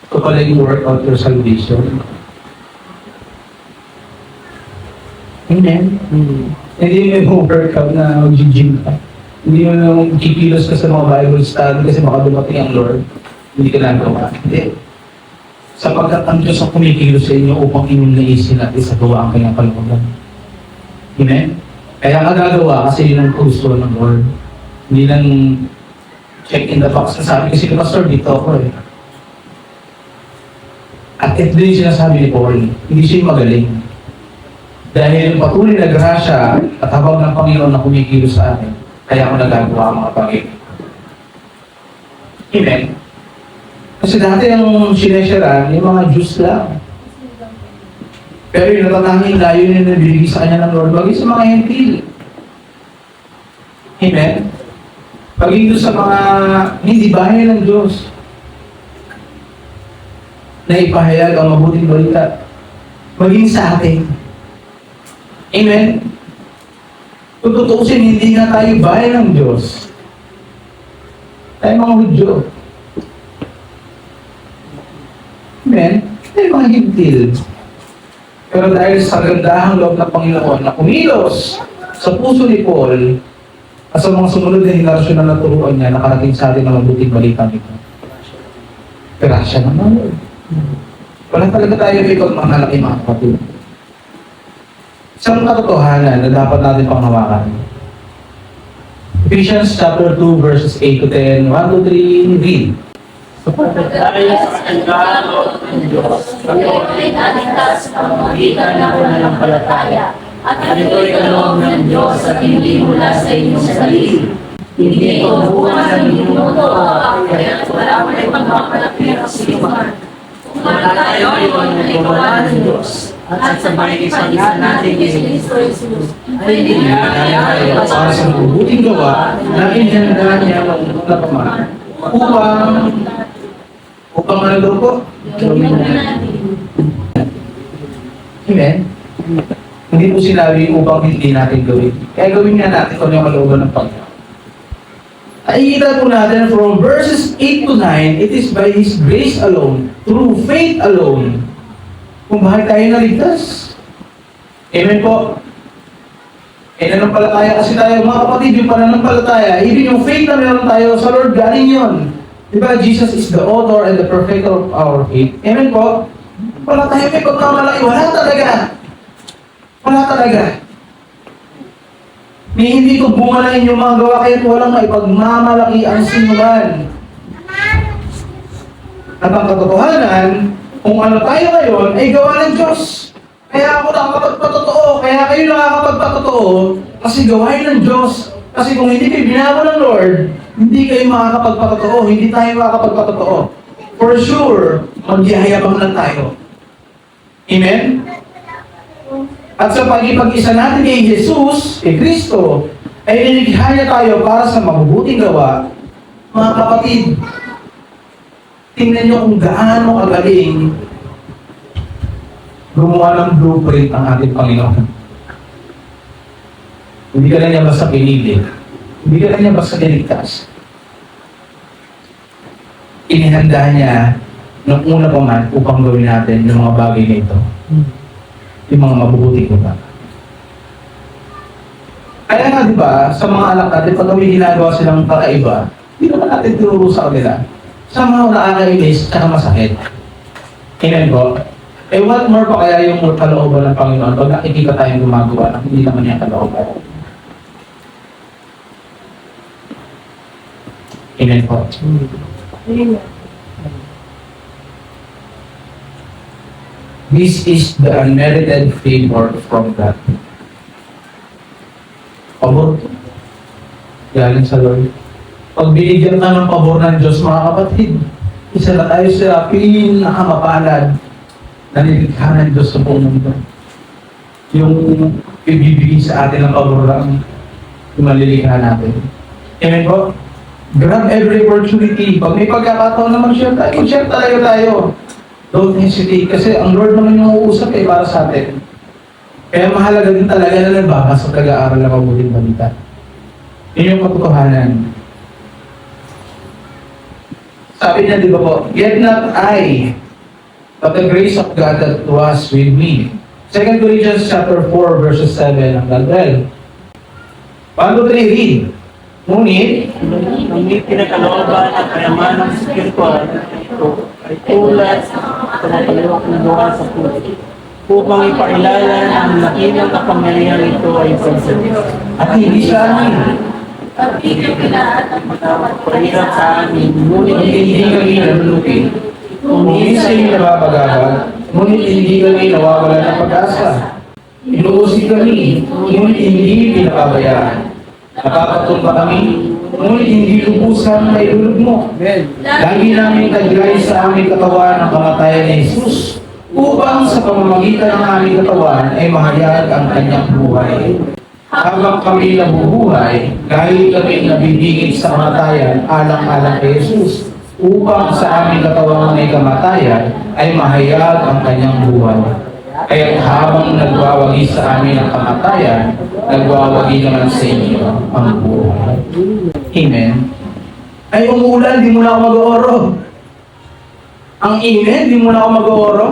Speaker 1: Ito pala yung work out your salvation. Amen. Hindi mo yung workout na mag-gym ka. Hindi mo yung kikilos ka sa mga Bible study kasi baka dumating ang Lord. Hindi ka nagawa. Hindi. Sapagkat ang Diyos ang kumikilos sa inyo upang inyong naisin at isagawa ang kanyang kalooban. Amen? Kaya nga gagawa kasi yun ang gusto ng Lord. Hindi lang check in the box. Sabi kasi ni Pastor, dito ako eh. At ito din sinasabi ni Paul, hindi siya magaling. Dahil yung patuloy na grasya at habang ng Panginoon na kumikilos sa atin, kaya ako nagagawa ang mga Panginoon. Amen? Kasi dati ang sinesyaran, yung mga Diyos lang. Pero yung natatanging layunin na binigay sa kanya ng Lord, maging sa mga hentil. Amen? Paging doon sa mga hindi bahay ng Diyos na ipahayag ang mabuting balita. Maging sa atin. Amen? Kung tutuusin, hindi nga tayo bahay ng Diyos. Tayo mga Hudyo. Amen? Tayo mga hintil. Pero dahil sa gandahang loob ng Panginoon na kumilos sa puso ni Paul at sa mga sumunod na henerasyon na naturuan niya, nakarating sa atin ang mabuting balita nito. Grasya naman. Wala talaga tayo ikot mga malaki mga kapatid. Isang katotohanan na dapat natin panghawakan. Ephesians chapter 2 verses 8 to 10, 1 to 3, read.
Speaker 2: Sapagkat tayo sa kagandahan ng Diyos, kayo ay naligtas sa pamamagitan ng pananampalataya. At ito'y kaloob ng Diyos at hindi mula sa inyong sarili. Hindi ito buwan ng minuto o kaya wala mo ay pagmamalaki ang sinuman. Kung tayo ay gawa ng Diyos, at sa may isang isa natin ni Kristo Jesus, ay hindi
Speaker 1: Para sa mabuting gawa na inihanda niya ng una pa man, upang ano daw po?
Speaker 2: gawin natin.
Speaker 1: Amen? Hindi po sinabi upang hindi natin gawin. Kaya gawin nga natin kung ano yung kalooban ng Panginoon. Nakikita po natin from verses 8 to 9, it is by His grace alone, through faith alone, kung bakit tayo naligtas. Amen po. Nananampalataya kasi tayo, mga kapatid, yung pananampalataya, even yung faith na meron tayo sa Lord, galing yun. Diba, Jesus is the author and the perfecter of our faith. Amen po. Wala tayo may pagkamalaki. Wala talaga. Wala talaga. May hindi ko bunga ng inyong mga gawa, kaya walang maipagmamalaki ang sinuman. At ang katotohanan, kung ano tayo ngayon, ay gawa ng Diyos. Kaya ako nakakapagpatotoo, kaya kayo nakakapagpatotoo, kasi gawain ng Diyos. Kasi kung hindi kayo binago ng Lord, hindi kayo makakapagpatotoo, hindi tayo makakapagpatotoo. For sure, magyayabang lang tayo. Amen? At sa pag-ipag-isa natin kay Jesus, kay Kristo, ay nilikha niya tayo para sa mabubuting gawa. Mga kapatid, tingnan niyo kung gaano kagaling gumawa ng blueprint ang ating Panginoon. Hindi ka lang niya basta pinili. Hindi ka lang niya basta niligtas. Inihanda niya nung una pa man upang gawin natin yung mga bagay na ito. Yung mga mabubuting gawa. Kaya nga, di ba, sa mga anak natin, pag kami ginagawa silang kakaiba, hindi naman natin tinuro sa kanila. Somehow nakakainis at masakit. Amen po? Eh, what more pa kaya yung kalooban ng Panginoon pag nakikita tayong gumagawa na hindi naman niya kalooban? Amen po? This is the unmerited favor from God. Pabor. Galing sa Lord. Pag binigyan ka ng pabor ng Diyos, mga kapatid, isa na tayo sa pinakamapalad na nilikha ng Diyos sa buong mundo. Yung ibibigay sa atin ng pabor lang, yung malilikha natin. Amen po? Grab every opportunity. Pag may pagkakataon na mag-share tayo, mag-share talaga tayo. Don't hesitate. Kasi ang Lord naman yung uusap para sa atin. Kaya mahalaga din talaga na nagbabasa at nag-aaral ng mabuting balita. Yun yung katotohanan. Sabi niya, di ba po, yet not I, but the grace of God that was with me. 2 Corinthians chapter 4, verses 7 hanggang 12. 1 to 3, read. Ngunit,
Speaker 2: Ang may pinagkalooban at kayamanang spiritual ito ay tulad sa mapalawak na gawa sa puso. Upang ipailala ang lakinang kapangyarihan ito ay sa Diyos.
Speaker 1: at hindi sa amin,
Speaker 2: Pahirap sa amin, ngunit
Speaker 1: hindi kami nalulukin. Kung minsan napapagabag, ngunit hindi kami nawawala ng pag-asa. Inuusig kami, ngunit hindi pinapabayaan. Napapatumba kami, ngunit hindi lubusan na ilulog mo. Lagi namin taglay sa aming katawan ang kamatayan ni Jesus upang sa pamamagitan ng aming katawan ay mahayag ang kanyang buhay. Habang kami nabubuhay, dahil kami nabibigit sa kamatayan alang-alang kay Jesus, upang sa aming katawan may kamatayan ay mahayag ang kanyang buhay. Kaya habang nagwawagi sa amin ang kamatayan, nagwawagi naman sa inyo ang buhay. Amen. Ay, umuulan, di mo na ako mag-ooro. Ang amen, di mo na ako mag-ooro.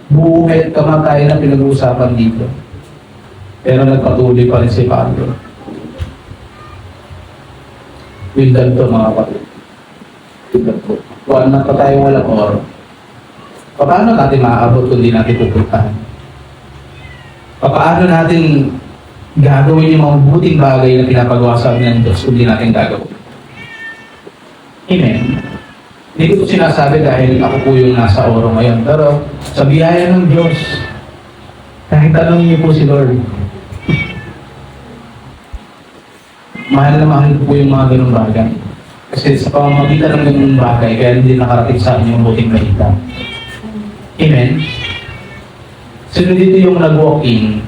Speaker 1: Buhay at kamatayan na pinag-uusapan dito. Pero nagpatuloy pa rin si Pablo. With that to, mga kapatid. With that to. Kung na pa tayo walang oras, paano natin maaabot kung di natin pupuntahan? Paano natin gagawin yung mga buting bagay na pinapagawa sa amin ng Diyos kung di natin gagawin? Amen. Hindi ko sinasabi dahil ako po yung nasa oro ngayon. Pero sa biyaya ng Diyos, kahit tanongin niyo po si Lord, mahal na mahal po yung mga ganung bagay. Kasi sa pamamagitan ng ganung bagay, kaya hindi nakarating sa amin yung buting balita. Amen? Sino dito yung nag-walking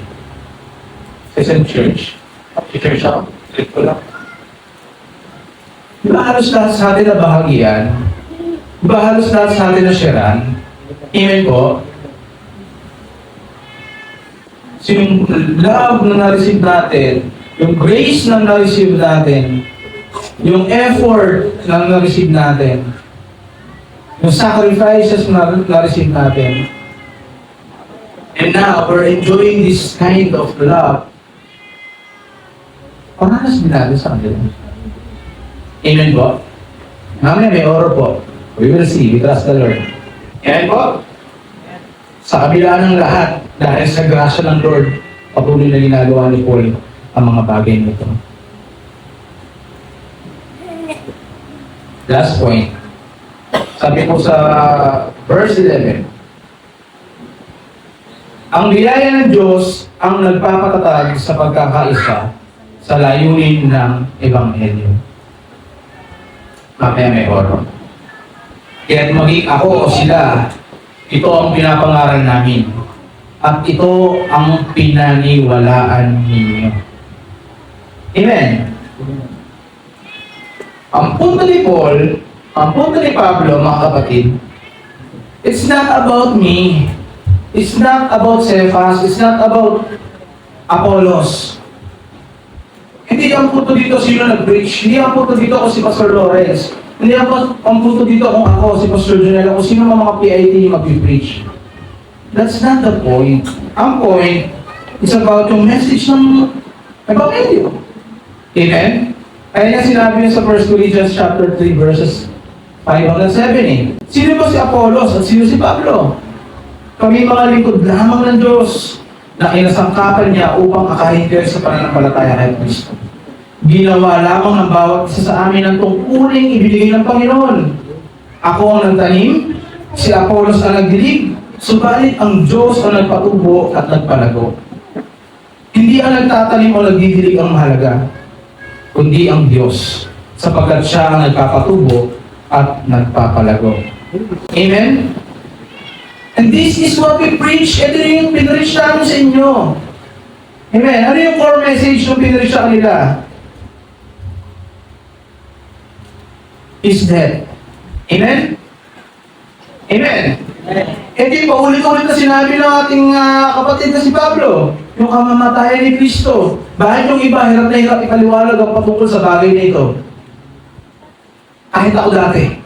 Speaker 1: sa isang church? Si church ako. Click ko lang. Di ba halos lahat sa atin na bahagian? Di ba halos lahat sa atin na sharean? Amen po? So yung love na na-receive natin, yung grace na na-receive natin, yung effort na na-receive natin, yung sacrifices na na-receive natin, and now we're enjoying this kind of love, paranas din natin sa kanila. Amen po? Mamaya may oro po. We will see. We trust the Lord. Amen po? Sa kabila ng lahat, dahil sa grasya ng Lord, patuloy na ginagawa ni Paul ang mga bagay nito. Last point. Sabi po sa verse 11, ang biyaya ng Diyos ang nagpapatatag sa pagkakaisa sa layunin ng Ebanghelyo. Mamaya may oro. Kaya't maging ako o sila, ito ang pinapangaral namin. At ito ang pinaniwalaan ninyo. Amen. Ang punto ni Paul, ang punto ni Pablo, mga kapatid, it's not about me. It's not about Cephas. It's not about Apollos. Hindi ang punto dito sino nag-preach. Hindi ang punto dito kung si Pastor Lawrence. Hindi ang punto dito kung ako, si Pastor Junel, kung sino mga PIT mag-preach. That's not the point. Ang point is about yung message ng Ebanghelyo. Amen? Kaya nga sinabi niya sa 1 Corinthians chapter 3 verses 5 hanggang 7 eh. Sino ba si Apollos at sino si Pablo? Kami mga lingkod lamang ng Diyos na kinasangkapan niya upang akahin kayo sa pananampalataya kay Kristo. Ginawa lamang ng bawat isa sa amin ang tungkuling ibigay ng Panginoon. Ako ang nagtanim, si Apollos ang nagdilig, subalit ang Diyos ang nagpatubo at nagpalago. Hindi ang nagtatanim o nagdidilig ang mahalaga, kundi ang Diyos, sapagkat siya ang nagpapatubo at nagpapalago. Amen? And this is what we preach. Ito yung pinreach namin sa inyo. Amen? Ano yung core message yung pinreach sa kanila? Is that. Amen? Amen? Ito yung paulit-ulit na sinabi ng ating kapatid na si Pablo. Yung kamamatayan ni Kristo. Bakit yung iba hirap na hirap ipaliwanag ang patungkol sa bagay na ito? Kahit ako dati.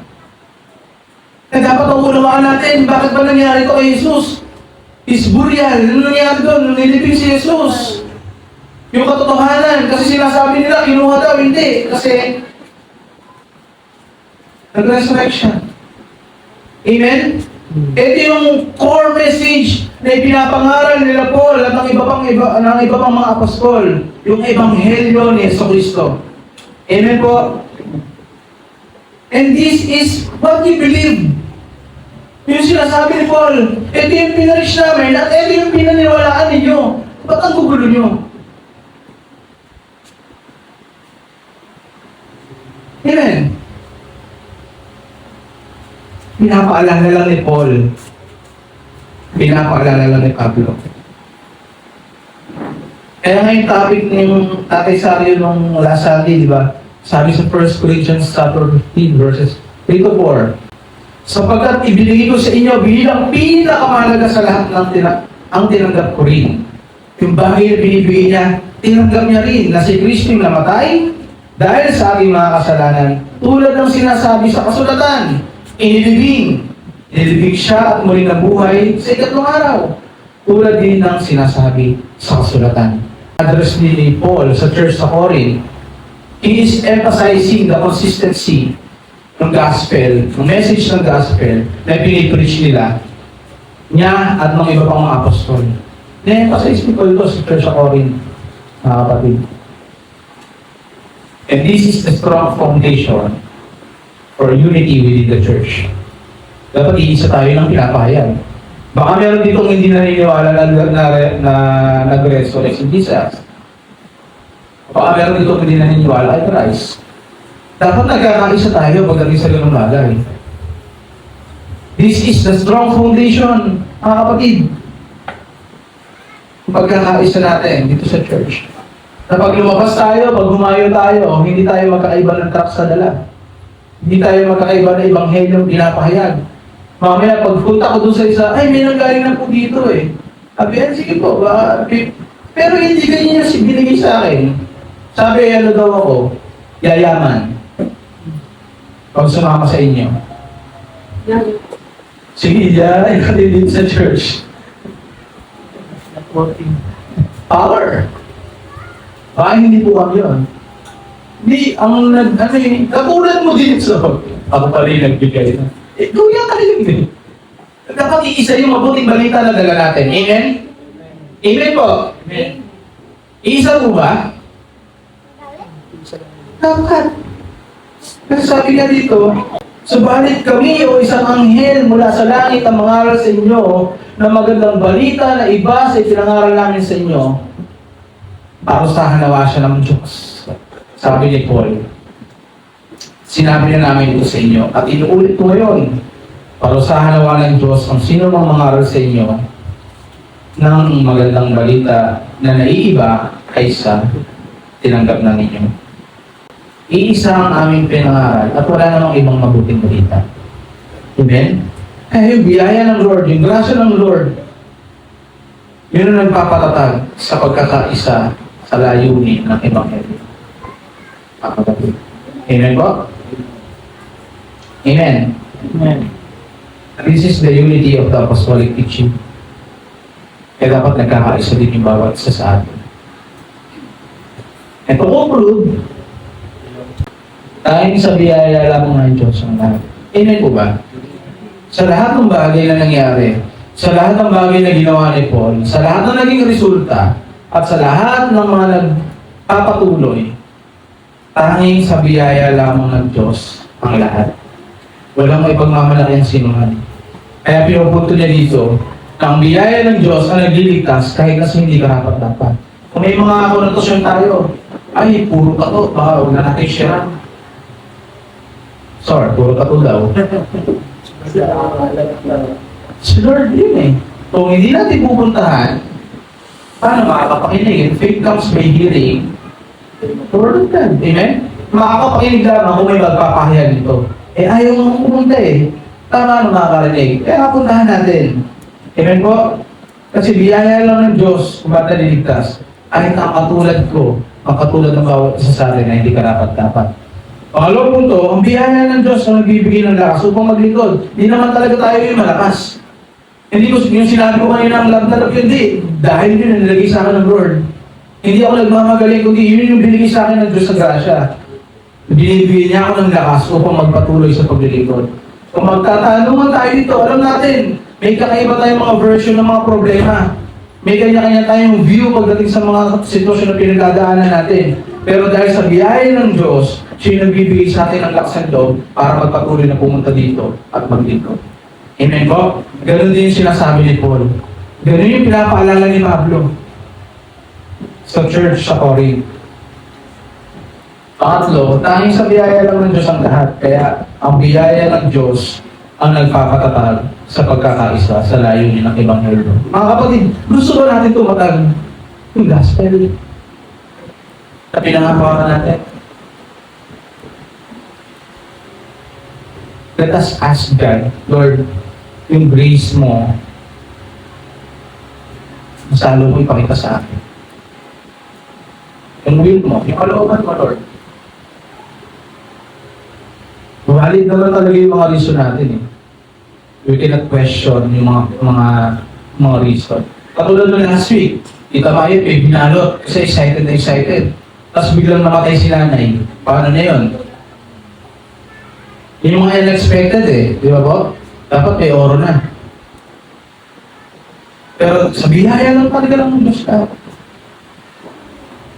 Speaker 1: Na dapat ang unawaan natin, bakit ba nangyari ito kay Jesus? His burial, ano nangyari doon? Nilipin si Jesus. Yung katotohanan, kasi sinasabi nila, kinuha daw, hindi. Kasi, nag-resurrection. Amen? Ito yung core message na ipinapangaral nila Paul at ng iba pang mga apostol. Yung Ebanghelyo ni Jesucristo. Amen po? And this is what we believe. Yung sinasabi ni Paul, ito yung pinarish namin at ito yung pinaniwalaan ninyo. Ba't ang gugulo nyo? Amen.
Speaker 3: pinapaalala lang ni Paul. Pinapaalala lang ni Pablo. Kaya nga yung topic ng Tatay Sario nung last Sunday, di ba? Sabi sa 1 Corinthians chapter 15 verses 3 to 4. Sapagkat ibinigay ko sa inyo bilang pinakamahalaga sa lahat ng ang tinanggap ko rin. Yung bagay na binibigay niya, tinanggap niya rin na si Kristo yung namatay dahil sa ating mga kasalanan. Tulad ng sinasabi sa kasulatan, inilibing siya at muling nabuhay sa ikatlong araw. Tulad din ng sinasabi sa kasulatan. Address ni Paul sa church sa Corinth, he is emphasizing the consistency ng gospel, ng message ng gospel na pinipreach nila, niya at ng iba pang mga apostol. Na-emphasize ni Paul ito sa church sa Corinth, mga kapatid. And this is the strong foundation for unity within the church. Dapat iisa tayo ng pinapahayag. Baka meron ditong hindi naniniwala na nag-resurrect si Jesus. Baka meron ditong hindi naniniwala kay Christ. Dapat nagkakaisa tayo pagdating sa ganung bagay. This is the strong foundation, mga kapatid. Pagkakaisa natin dito sa church. Na pag lumabas tayo, pag humayo tayo, hindi tayo magkaiba ng truck sa dala. Hindi tayo magkaiba ng ebanghelyong pinapahayag. Mamaya, pagpunta ko dun sa isa, ay, may nanggaling na po dito eh. Sabi, sige po, pero hindi ganyan yung binigay sa akin. Sabi, ano daw ako? Yayaman. Pag sumama sa inyo. Sige, yan, ikatid dito sa church. Power. Baka hindi po kami yun. Hindi, katulad mo din so. Ako pa rin nagbigay na. Kuya ka rin din. Dapat iisa yung mabuting balita na dala natin. Amen? Amen po? Amen. Iisa po ba? Dapat. Kasi sabi nga dito, subalit kami o isang anghel mula sa langit ang mangaral sa inyo na magandang balita na iba sa ipinangaral namin sa inyo. Parusahan nawa siya ng Diyos. Sabi ni Paul. Sinabi na namin ito sa inyo at inuulit ko ngayon. Parusahan nawa ng Diyos ang sino mang mangaral sa inyo ng magandang balita na naiiba kaysa tinanggap na ninyo. Iisa ang aming pinangaral at wala namang ibang mabuting balita. Amen? Kaya yung biyaya ng Lord, yung grasya ng Lord, yun ang nagpapatatag sa pagkakaisa sa layunin ng Ebanghelyo. Amen po? Amen. Amen. This is the unity of the apostolic teaching. Kaya dapat nagkakaisa din yung bawat isa sa atin. And to conclude, tayong sa biyaya lamang ng Diyos ang lahat. Amen po ba? Sa lahat ng bagay na nangyari, sa lahat ng bagay na ginawa ni Paul, sa lahat ng naging resulta, at sa lahat ng mga nagpapatuloy, tanging sa biyaya lamang ng Diyos ang lahat. Walang may pagmamalaki ang sinuman. Kaya pinupunto niya dito, ang biyaya ng Diyos ang nagliligtas kahit na hindi karapat-dapat. Kung may mga konotasyon tayo, ay, puro ka to, baka huwag na natin share. Sorry, puro ka to daw. Si Lord yun eh. Kung hindi natin pupuntahan, paano makakapakinig? Faith comes by hearing. Word of God. Amen? Makakapakinig lamang kung may magpapahayag nito. Eh, ayaw mo pumunta eh. Tama na makakarinig. Kaya kapuntahan natin. Amen po? Kasi biyaya lang ng Diyos kung ba't naliligtas. Kahit ang katulad ko, ang katulad ng bawat isa sa atin na hindi karapat-dapat. Pangalawang punto, ang biyaya ng Diyos ang nagbibigay ng lakas upang maglingkod. Hindi naman talaga tayo yung malakas. Hindi ko yung sinabi ko kanina ang love na love, hindi. Dahil yun ang nilagay sa akin ng Lord. Hindi ako nagmamagaling, kundi yun yung binigay sa akin ng Diyos sa grasya. Binibigyan niya ako ng lakas upang magpatuloy sa paglilingkod. Kung magtatanungan tayo dito, alam natin, may kakaiba tayong mga version ng mga problema. May kanya-kanya tayong view pagdating sa mga sitwasyon na pinagdadaanan natin. Pero dahil sa biyaya ng Diyos, siya yung nagbibigay sa atin ng lakas ng loob para magpatuloy na pumunta dito at maglingkod. Amen po? Ganun din yung sinasabi ni Paul. Ganun yung pinapaalala ni Pablo sa church sa Corinth. Pangatlo, tanging sa biyaya lang ng Diyos ang lahat. Kaya ang biyaya ng Diyos ang nagpapatatag sa pagkakaisa sa layunin ng Ebanghelyo. Mga kapatid, gusto ba natin tumatag yung gospel na pinangapakan natin? Let us ask God, Lord, yung grace mo, masalo mo ipakita sa akin. Yung will mo, yung kalooban mo, Lord. Valid naman talaga yung mga reason natin eh. We cannot question yung mga reason. Katulad ng last week, kita tayo, binalot kasi excited na excited. Tapos biglang namatay si nanay. Paano na yun? Yung mga unexpected eh, di ba po? Dapat may oro na. Pero sa biyaya lang talaga ng Diyos ka.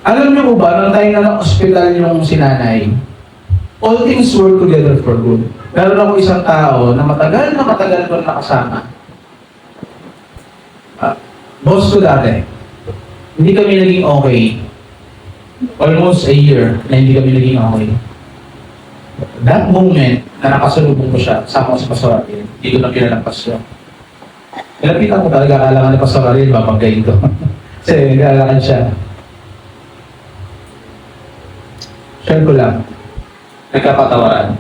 Speaker 3: Alam niyo po ba, nang tayo na ng ospital yung sinanay, all things work together for good. Meron ako isang tao na matagal ko nakasama. Boss ko dati, hindi kami naging okay. Almost a year na hindi kami naging okay. That moment na nakasalubong ko siya, sama ko sa Pastor Ariel, hindi ko na pinalampas siya. Nilapitan ko talaga, akala ni Pastor Ariel, babagayin ko. Kasi naglalakad siya. Share ko lang. Nagkapatawaran.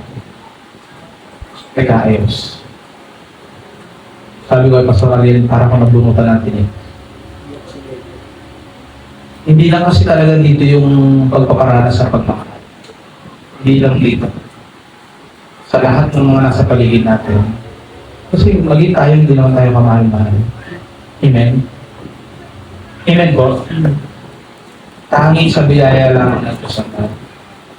Speaker 3: Nagkaayos. Sabi ko kay Pastor Ariel, para kung nagbunutan natin eh. Hindi lang kasi talaga dito yung pagpaparanas sa pagmamahal. Hindi lang dito. Sa lahat ng mga nasa paligid natin. Kasi maging tayo, hindi naman tayo kamahal-mahal. Amen? Amen po? Tanging sa biyaya lang ng Diyos ang mahal.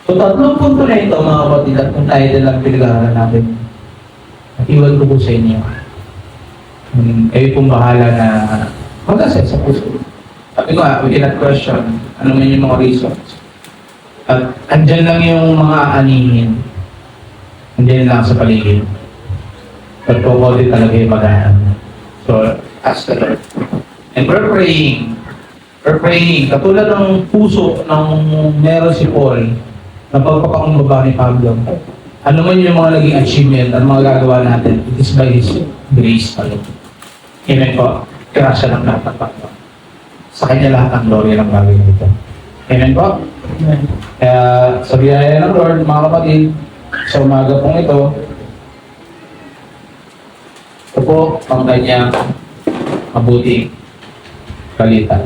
Speaker 3: So, tatlong punto na ito, mga kapatid, at kung tayo din lang pinag-aaral natin, iwan ko po sa inyo. Kayo pong bahala na mag-assess sa puso. Sabi ko we cannot question ano man yung mga reasons. At andyan lang yung mga anihin. Andyan lang sa paligid. But po din talaga yung mag-aaral. So, ask the Lord. And we're praying. We're praying. Katulad ng puso ng meron si Paul na pagpapakumbaba ni Pablo. Ano man yung mga naging achievement at mga gagawa natin, it is by His grace alone. Amen po. Grasya ng lahat ng Panginoon. Sa Kanya lahat ang glory ng bagay nito. Amen po? Amen. Kaya sa biyaya ng Lord, mga kapatid, sa umaga pong ito po ang Kanyang mabuting balita.